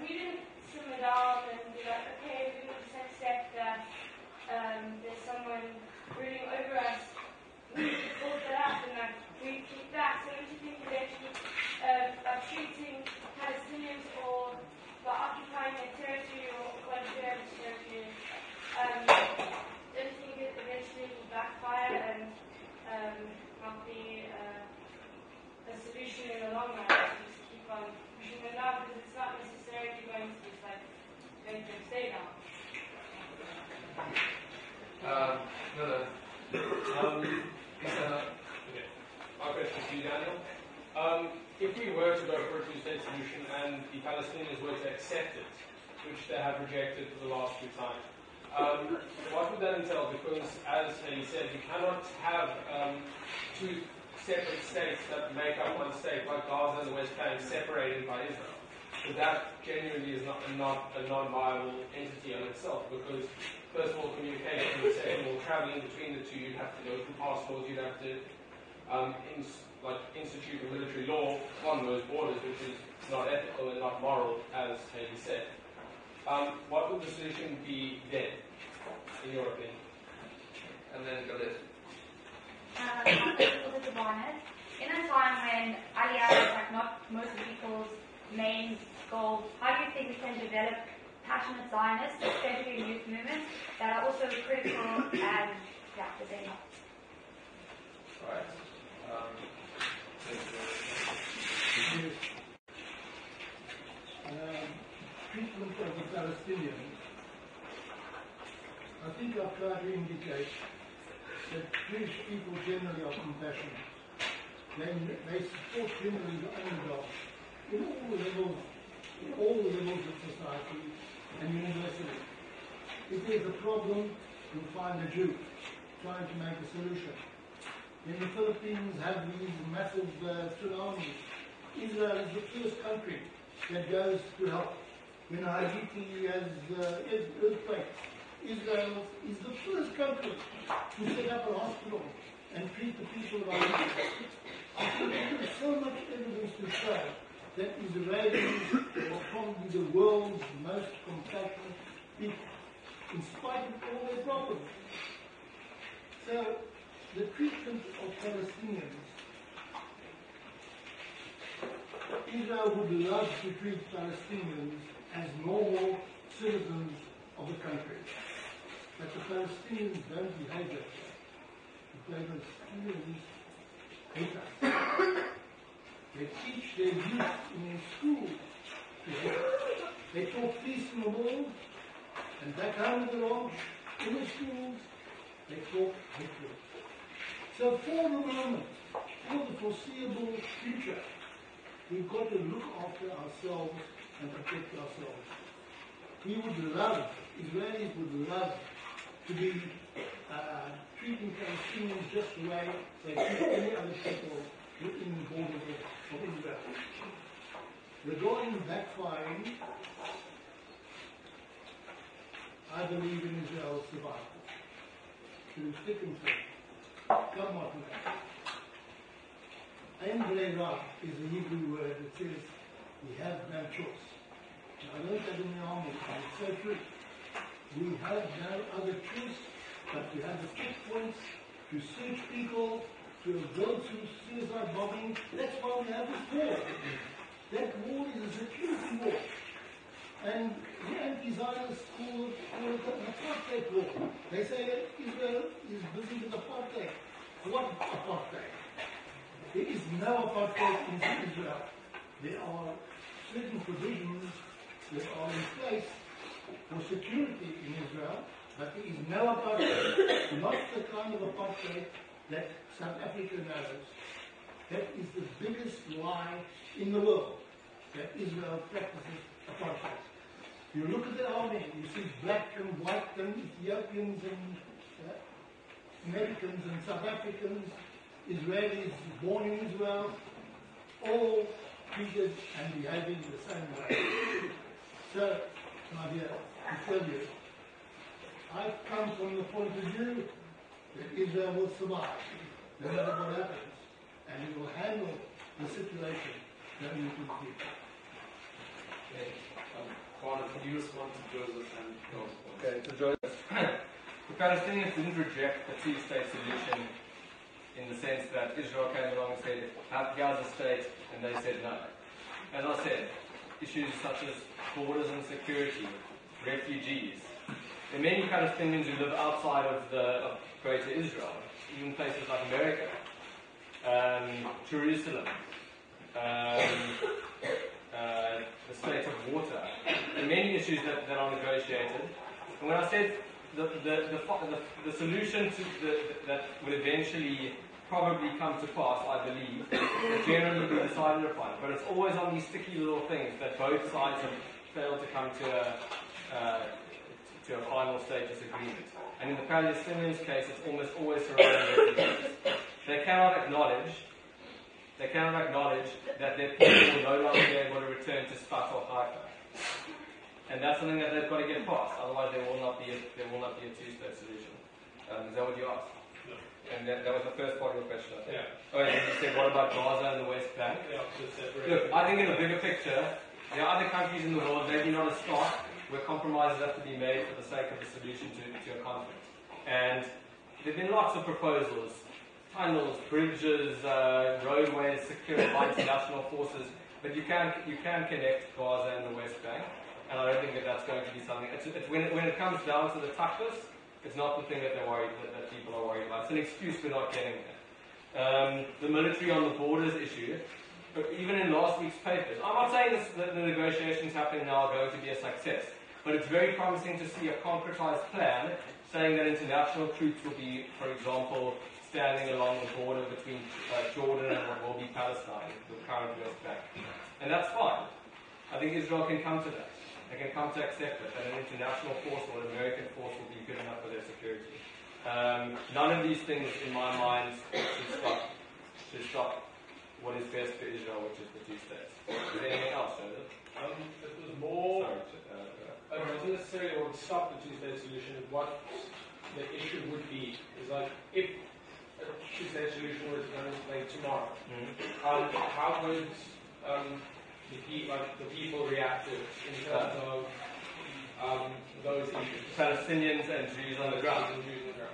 we didn't simmer down and be like, okay, we will just accept that there's someone ruling over us. We built that up and that we keep that. So don't you think eventually by treating Palestinians or by occupying their territory or occupying territory, don't you think it eventually will backfire and not be a solution in the long run to just keep on pushing them down, because it's not necessarily going to just like make them stay down. No. Okay. My question to you, Daniel. If we were to go for a two-state solution and the Palestinians were to accept it, which they have rejected for the last few times, what would that entail? Because, as he said, you cannot have two separate states that make up one state, like Gaza and the West Bank, separated by Israel. So that genuinely is not a non-viable entity in itself, because first of all, communication, and second of all, traveling between the two, you'd have to go through passports, you'd have to institute a military law on those borders, which is not ethical and not moral, as Heidi said. What would the solution be then, in your opinion? And then go this. To Barnett. In a time when Aliyah is like not most of people's main goal, how do you think we can develop passionate Zionists, especially in youth movements, that are also critical and the same? Right. Treatment of the Palestinians, I think I've tried to indicate that Jewish people generally are compassionate. They support generally the underdogs in all levels in all the levels of society and university. If there's a problem, you'll find a Jew trying to make a solution. When the Philippines have these massive tsunamis, Israel is the first country that goes to help. When Haiti has earthquakes, Israel is the first country to set up a hospital and treat the people of Haiti. There is so much evidence to show that Israelis are probably the world's most compassionate people, in spite of all their problems. So, the treatment of Palestinians, Israel would love to treat Palestinians as normal citizens of the country. But the Palestinians don't behave that way. The Palestinians hate us. They teach their youth in school to hate us. They talk peace in the world, and back home in the Rosh, in the schools, they talk hatred. So for the moment, for the foreseeable future, we've got to look after ourselves and protect ourselves. We would love, Israelis would love to be treating Palestinians just the way they treat any other people within the borders of Israel. Regarding backfiring, I believe in Israel's survival. To stick and say, come what may. Ein Brera is a Hebrew word that says we have no choice. Now, I learned that in the army, and it's so true. We have no other choice but to have the checkpoints, to search people, to go through suicide bombing. That's why we have this war. That war is a security war. And the anti-Zionists call it an apartheid war. They say that Israel is busy with apartheid. What apartheid? There is no apartheid in Israel. There are certain provisions that are in place for security in Israel, but there is no apartheid. Not the kind of apartheid that South Africa knows. That is the biggest lie in the world, that Israel practices apartheid. You look at the army, you see black and white and Ethiopians and Americans and South Africans, Israelis born in Israel, all treated and behaving the same way. So, my dear, to tell you, I come from the point of view that Israel will survive, no matter what happens, and it will handle the situation going into the future. Barnett, can you respond to Joseph and Joel's points? Okay, so Joseph, the Palestinians didn't reject the two-state solution in the sense that Israel came along and said, here's a state, and they said no. As I said, issues such as borders and security, refugees. There are many Palestinians who live outside of Greater Israel, even places like America, Jerusalem, the state of water, and many issues that are negotiated. And when I said the solution that would eventually probably come to pass, I believe, will generally be decided upon. But it's always on these sticky little things that both sides have failed to come to a final status agreement. And in the Palestinians' case, it's almost always surrounding refugees. They cannot acknowledge that their people will no longer be able to return to Sfat or Haifa. And that's something that they've got to get past, otherwise there will not be a two-state solution. Is that what you asked? No. And that was the first part of your question, I think. Yeah. Oh, and you said, what about Gaza and the West Bank? Yeah, just separate. Look, I think in the bigger picture, there are other countries in the world, maybe not a start, where compromises have to be made for the sake of the solution to a conflict. And there have been lots of proposals, tunnels, bridges, roadways secured by international forces, but you can connect Gaza and the West Bank, and I don't think that's going to be something. When it comes down to the toughest, it's not the thing that people are worried about. It's an excuse for not getting there. The military on the borders issue, but even in last week's papers, I'm not saying that the negotiations happening now are going to be a success, but it's very promising to see a concretized plan saying that international troops will be, for example, standing along the border between Jordan and what will be Palestine, the current West Bank. And that's fine. I think Israel can come to that. They can come to accept it, that an international force or an American force will be good enough for their security. None of these things, in my mind, should stop what is best for Israel, which is the two states. Is there anything else, Joseph? It was more, Sorry, not necessarily what would stop the two-state solution, what the issue would be. Is like, if a two-state solution were to come into play tomorrow, how would the people react to it in terms of those issues? Palestinians and Jews on the ground.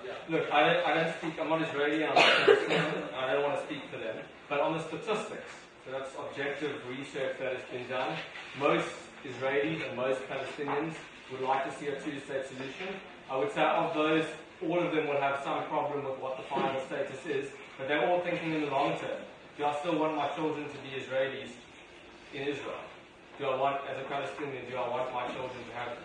Yeah. Look, I don't speak, I'm not Israeli, I'm not Palestinian, I don't want to speak for them. But on the statistics, so that's objective research that has been done, most Israelis and most Palestinians would like to see a two-state solution. I would say of those, all of them would have some problem with what the final status is, but they're all thinking in the long term. Do I still want my children to be Israelis in Israel? Do I want, as a Palestinian, do I want my children to have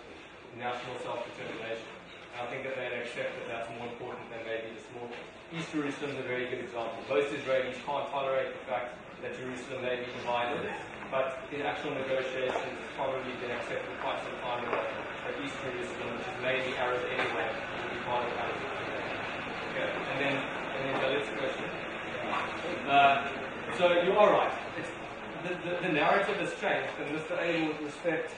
national self-determination? And I think that they'd accept that that's more important than maybe the small things. East Jerusalem is a very good example. Most Israelis can't tolerate the fact that Jerusalem may be divided, but in actual negotiations, it's probably been accepted quite some time ago that East Jerusalem, which is mainly Arab anyway, will be part of Palestine. Okay, and then the next question. So you are right. The narrative has changed, and Mr. Abel would respect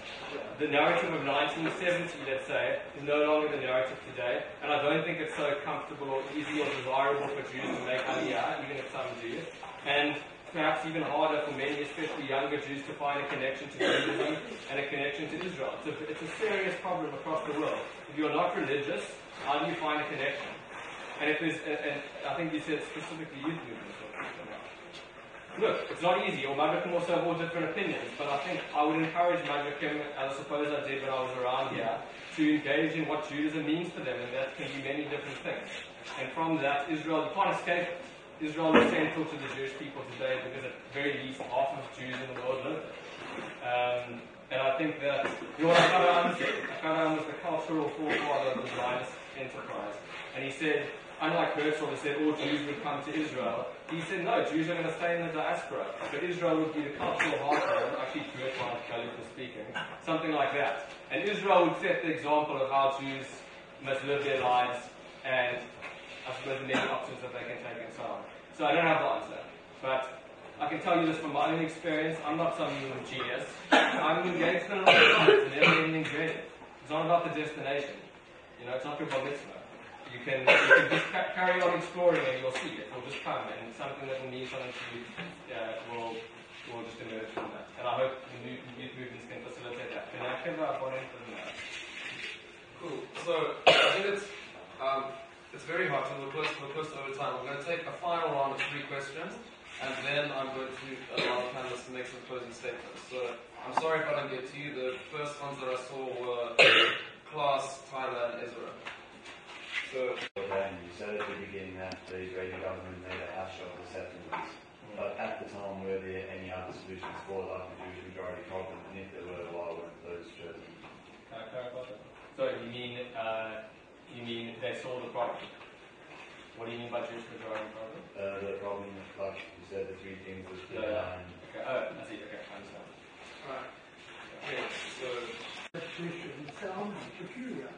the narrative of 1970, let's say, is no longer the narrative today, and I don't think it's so comfortable or easy or desirable for Jews to make Aliyah, even if some do, and perhaps even harder for many, especially younger Jews, to find a connection to Judaism and a connection to Israel. It's a serious problem across the world. If you're not religious, how do you find a connection? And if there's, and I think you said specifically youth movements. Look, it's not easy, or Mazkir also have all different opinions, but I think I would encourage Mazkir, as I suppose I did when I was around here, to engage in what Judaism means for them, and that can be many different things. And from that, Israel, you can't escape it. Israel is central to the Jewish people today because at the very least half of Jews in the world live there. And I think that, you know what Akadam said? Akadam was the cultural forefather of the Zionist enterprise. And he said, unlike Herzl, who said all Jews would come to Israel, he said, no, Jews are going to stay in the diaspora. But Israel would be the cultural heartland, actually Gertrude Klali was speaking, something like that. And Israel would set the example of how Jews must live their lives, and I suppose the many options that they can take and so on. So I don't have the answer. But I can tell you this from my own experience. I'm not some genius. I'm engaged in a lot of time. It's a never-ending journey. It's not about the destination. You know, it's not your bar mitzvah. You can just carry on exploring and you'll see it. It'll just come, and something that will mean something to you will just emerge from that. And I hope the youth movements can facilitate that. Can I give Barnett for that? Cool. So I think it's very hot, and we're close to over time. We're going to take a final round of 3 questions, and then I'm going to allow the panelists to make some closing statements. So I'm sorry if I don't get to you. The first ones that I saw were Klaas, Tyler, and Ezra. So, you said at the beginning that the Israeli government made a hash of the settlements, but at the time were there any other solutions for like the Jewish majority problem, and if there were, why weren't those chosen? Can I clarify that? So you mean they saw the problem? What do you mean by Jewish majority problem? The problem, like you said, the 3 things was Okay. Oh, I see. Okay, I understand. Alright. Okay, so That question sounds peculiar.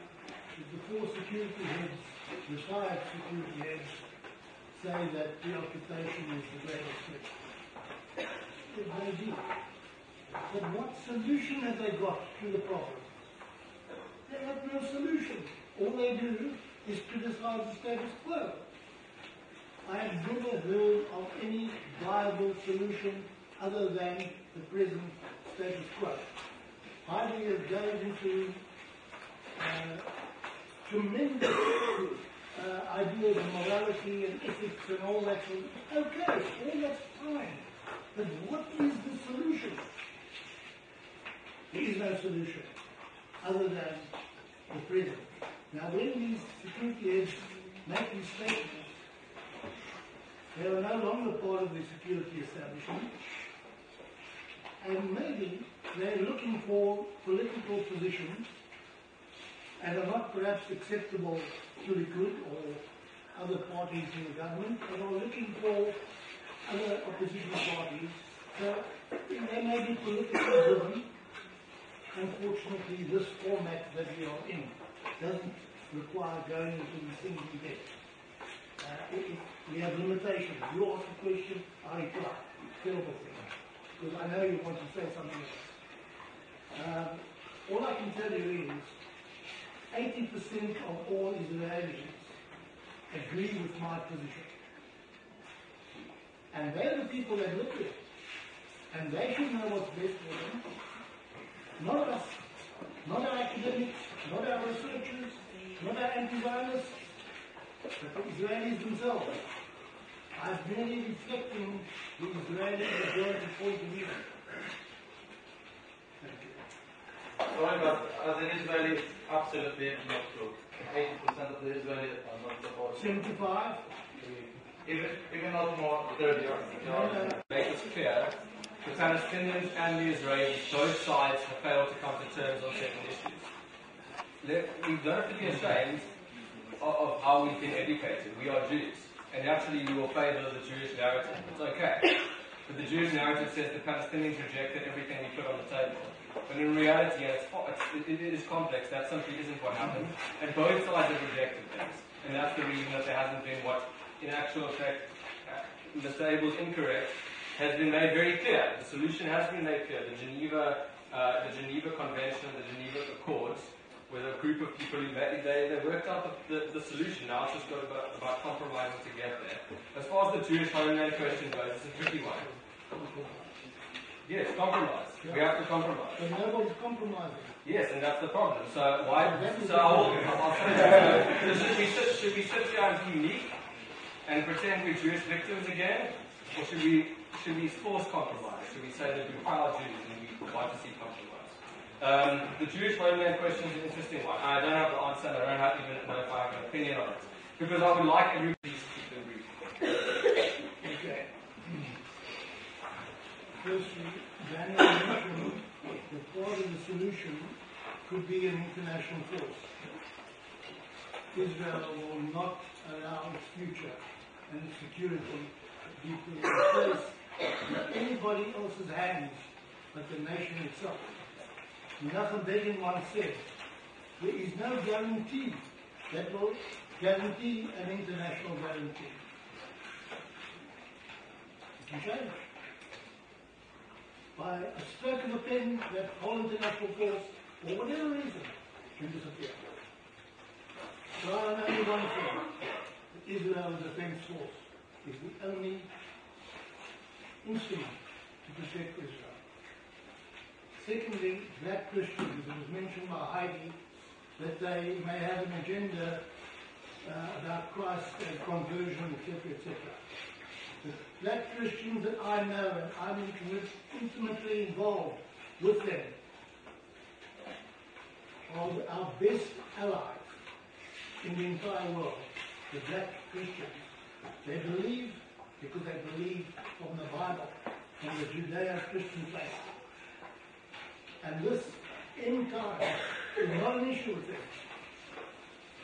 The 4 security heads, the 5 security heads, say that the occupation is the greatest threat. They do. But what solution have they got to the problem? They have no solution. All they do is criticize the status quo. I have never heard of any viable solution other than the present status quo. Heidi has gone into tremendous ideas of morality and ethics and all that. Okay, all that's fine. But what is the solution? There is no solution other than the present. Now, when these security heads make these statements, they are no longer part of the security establishment, and maybe they're looking for political positions and are not perhaps acceptable to Likud or other parties in the government, and are looking for other opposition parties. So they may be politically driven, unfortunately, this format that we are in doesn't require going into these things in depth. We have limitations. You ask a question, I reply. Terrible thing. Because I know you want to say something else. All I can tell you is 80% of all Israelis agree with my position. And they're the people that live here. And they should know what's best for them. Not us. Not our academics, not our researchers, not our anti-Zionists, but the Israelis themselves. I've merely reflecting the Israeli majority point of view. Sorry, but as an Israeli, it's absolutely not true. 80% of the Israelis are not supporting. 75? Even not more, 30 or Make it clear, the Palestinians and the Israelis, both sides have failed to come to terms on certain issues. We don't have to be ashamed of how we've been educated. We are Jews. And naturally we will favour the Jewish narrative. It's okay. But the Jewish narrative says the Palestinians rejected everything we put on the table. But in reality, it is complex. That simply isn't what happened. And both sides have rejected things. And that's the reason that there hasn't been what, in actual effect, Mr. Abel's incorrect, has been made very clear. The solution has been made clear. The Geneva Convention, the Geneva Accords, with a group of people who they worked out the solution. Now it's just got about compromising to get there. As far as the Jewish homeland question goes, it's a tricky one. Yes, compromise. We have to compromise. But nobody's compromising. Yes, and that's the problem. So why? So I'll say that. So should we sit here and be unique and pretend we're Jewish victims again, or should we force compromise? Should we say that we're proud Jews and we want to see compromise? The Jewish homeland question is an interesting one. I don't have the answer, and I don't even know if I have an opinion on it. Because I would like everybody to keep them brief. Okay. Firstly, Daniel mentioned that part of the solution could be an international force. Israel will not allow its future and its security to be put in place in anybody else's hands but the nation itself. Menachem Begin once said, there is no guarantee that will guarantee an international guarantee. It can change. By a stroke of a pen, that whole international force, for whatever reason, can disappear. So I know only one thing. The Israel Defense Force is the only instrument to protect Israel. Secondly, black Christians, it was mentioned by Heidi that they may have an agenda about Christ and conversion, etc., etc. The black Christians that I know, and I'm intimately involved with them, are our best allies in the entire world, the black Christians. They believe, because they believe from the Bible, from the Judeo-Christian faith. And this, in time, is not an issue with them.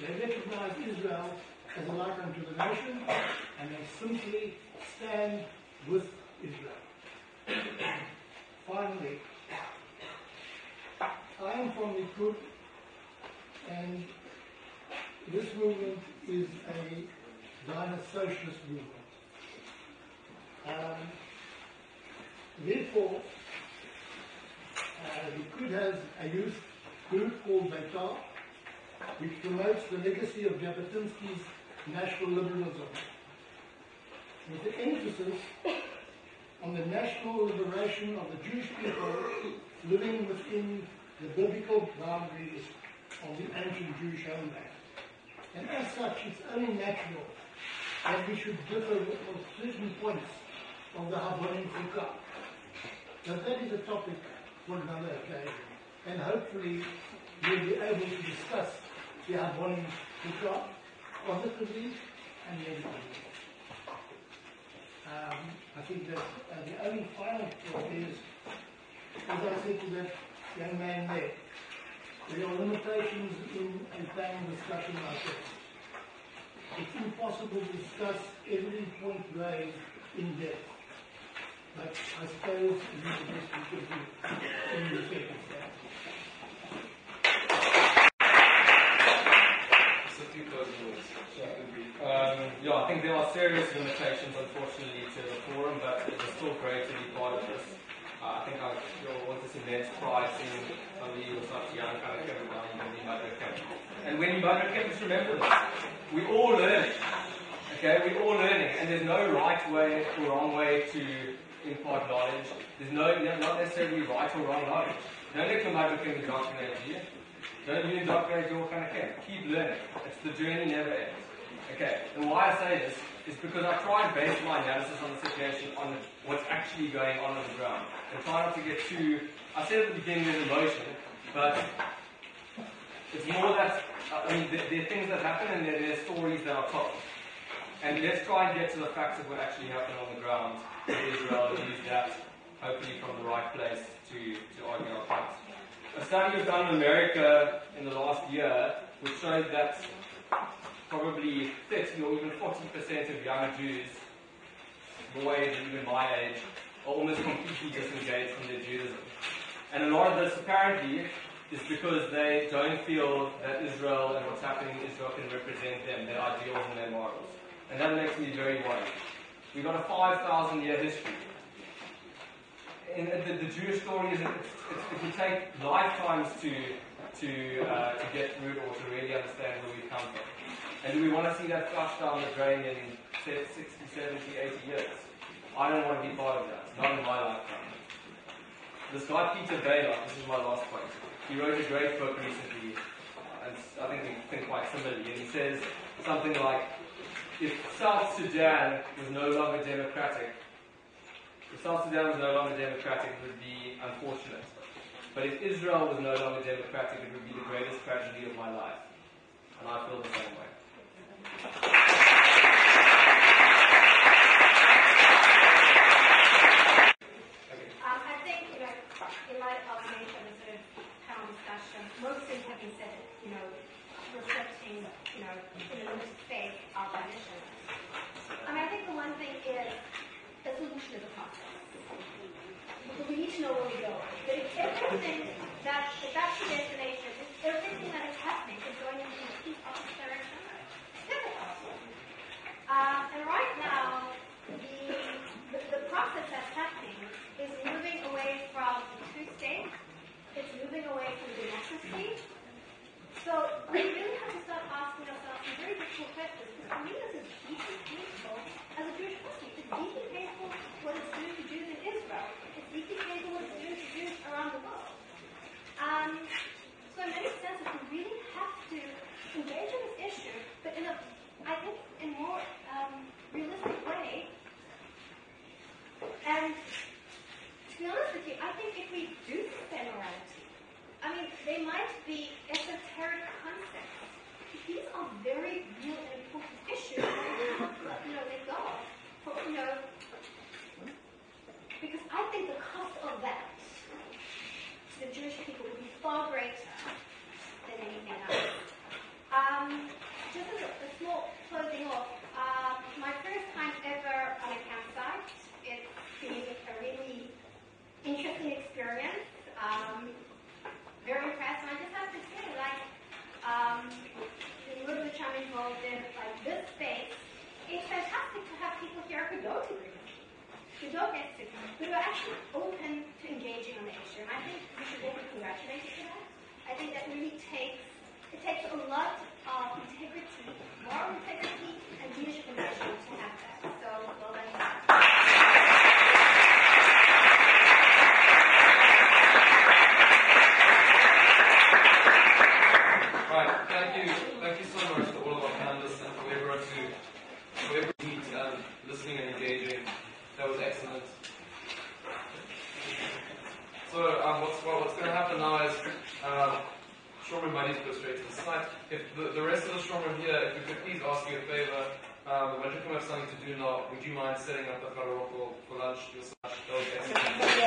They recognize Israel as a light unto the nation, and they simply stand with Israel. Finally, I am from Likud, and this movement is a Zionist socialist movement. Therefore, Likud has a youth group called Beitar, which promotes the legacy of Jabotinsky's national liberalism, with the emphasis on the national liberation of the Jewish people living within the biblical boundaries of the ancient Jewish homeland. And as such, it's only natural that we should differ on certain points of the Habonim Dror. But that is a topic for another occasion. And hopefully we'll be able to discuss the Habonim Dror positively and negatively. I think that the only final thought is, as I said to that young man there are limitations in a panel discussion like this. It's impossible to discuss every point raised in depth. But I suppose it is the best we could do in the circumstance. serious limitations, unfortunately, to the forum, but it was still great to be part of this. I think I want this immense pride seeing somebody who's not young, kind of coming down, and when you just remember this. We're all learning. Okay, we're all learning, and there's no right way or wrong way to impart knowledge. There's not necessarily right or wrong knowledge. Don't let your motherkin indoctrinate you. Don't you indoctrinate your kind of kid. Keep learning. It's the journey never ends. Okay, and why I say this is because I try and base my analysis on the situation on what's actually going on the ground. And try not to get too, I said at the beginning there's emotion, but it's more that, there are things that happen and there are stories that are told. And let's try and get to the facts of what actually happened on the ground in Israel and use that, hopefully from the right place to argue our points. A study was done in America in the last year which showed that probably 30 or even 40% of young Jews, boys and even my age, are almost completely disengaged from their Judaism. And a lot of this apparently is because they don't feel that Israel and what's happening in Israel can represent them, their ideals and their morals. And that makes me very worried. We've got a 5,000-year history. And the Jewish story is, if you take lifetimes to get through it or to really understand where we've come from. And do we want to see that flush down the drain in 60, 70, 80 years? I don't want to be part of that. Not in my lifetime. This guy, Peter Baylor, this is my last point. He wrote a great book recently, and I think we think quite similarly, and he says something like, if South Sudan was no longer democratic, it would be unfortunate. But if Israel was no longer democratic, it would be the greatest tragedy of my life. And I feel the same way. I think, in light of the nature of the sort of panel discussion, most things have been said, reflecting, in a limited space, our position. I think the one thing is the solution is a process. We need to know where we go. But if everything if that's the destination, if everything that is happening is going in the complete opposite direction, it's difficult. And right now, the process that's happening is moving away from the two states. It's moving away from democracy. So we really have to start asking ourselves some very difficult questions. Because for me, this is deeply painful as a Jewish person. It's deeply painful what it's doing to Jews in Israel. It's deeply painful what it's doing to Jews around the world. So in many senses, we really have to engage in this issue, but in a more realistic way. And to be honest with you, I think if we do suspend morality, they might be esoteric concepts. These are very real and important issues that we have to let go of. Because I think the cost of that to the Jewish people would be far greater than anything else. Just as a small closing off, my first time ever on a campsite, it's been a really interesting experience. Very impressed, and I just have to say, the work which I'm involved in, this space, it's fantastic to have people here who don't agree, who don't get sick, who are actually open to engaging on the issue, and I think we should all be congratulated for that. I think that really takes a lot of integrity, moral integrity, and leadership ambition to have that. So, well done. Thank you so much to all of our panelists and whoever meet and listening and engaging. That was excellent. So what's going to happen now is Shomrim might need to go straight to the site. If the rest of the Shomrim here, if we could please ask you a favor, when you come have something to do now, would you mind setting up the Farah for lunch? That was excellent.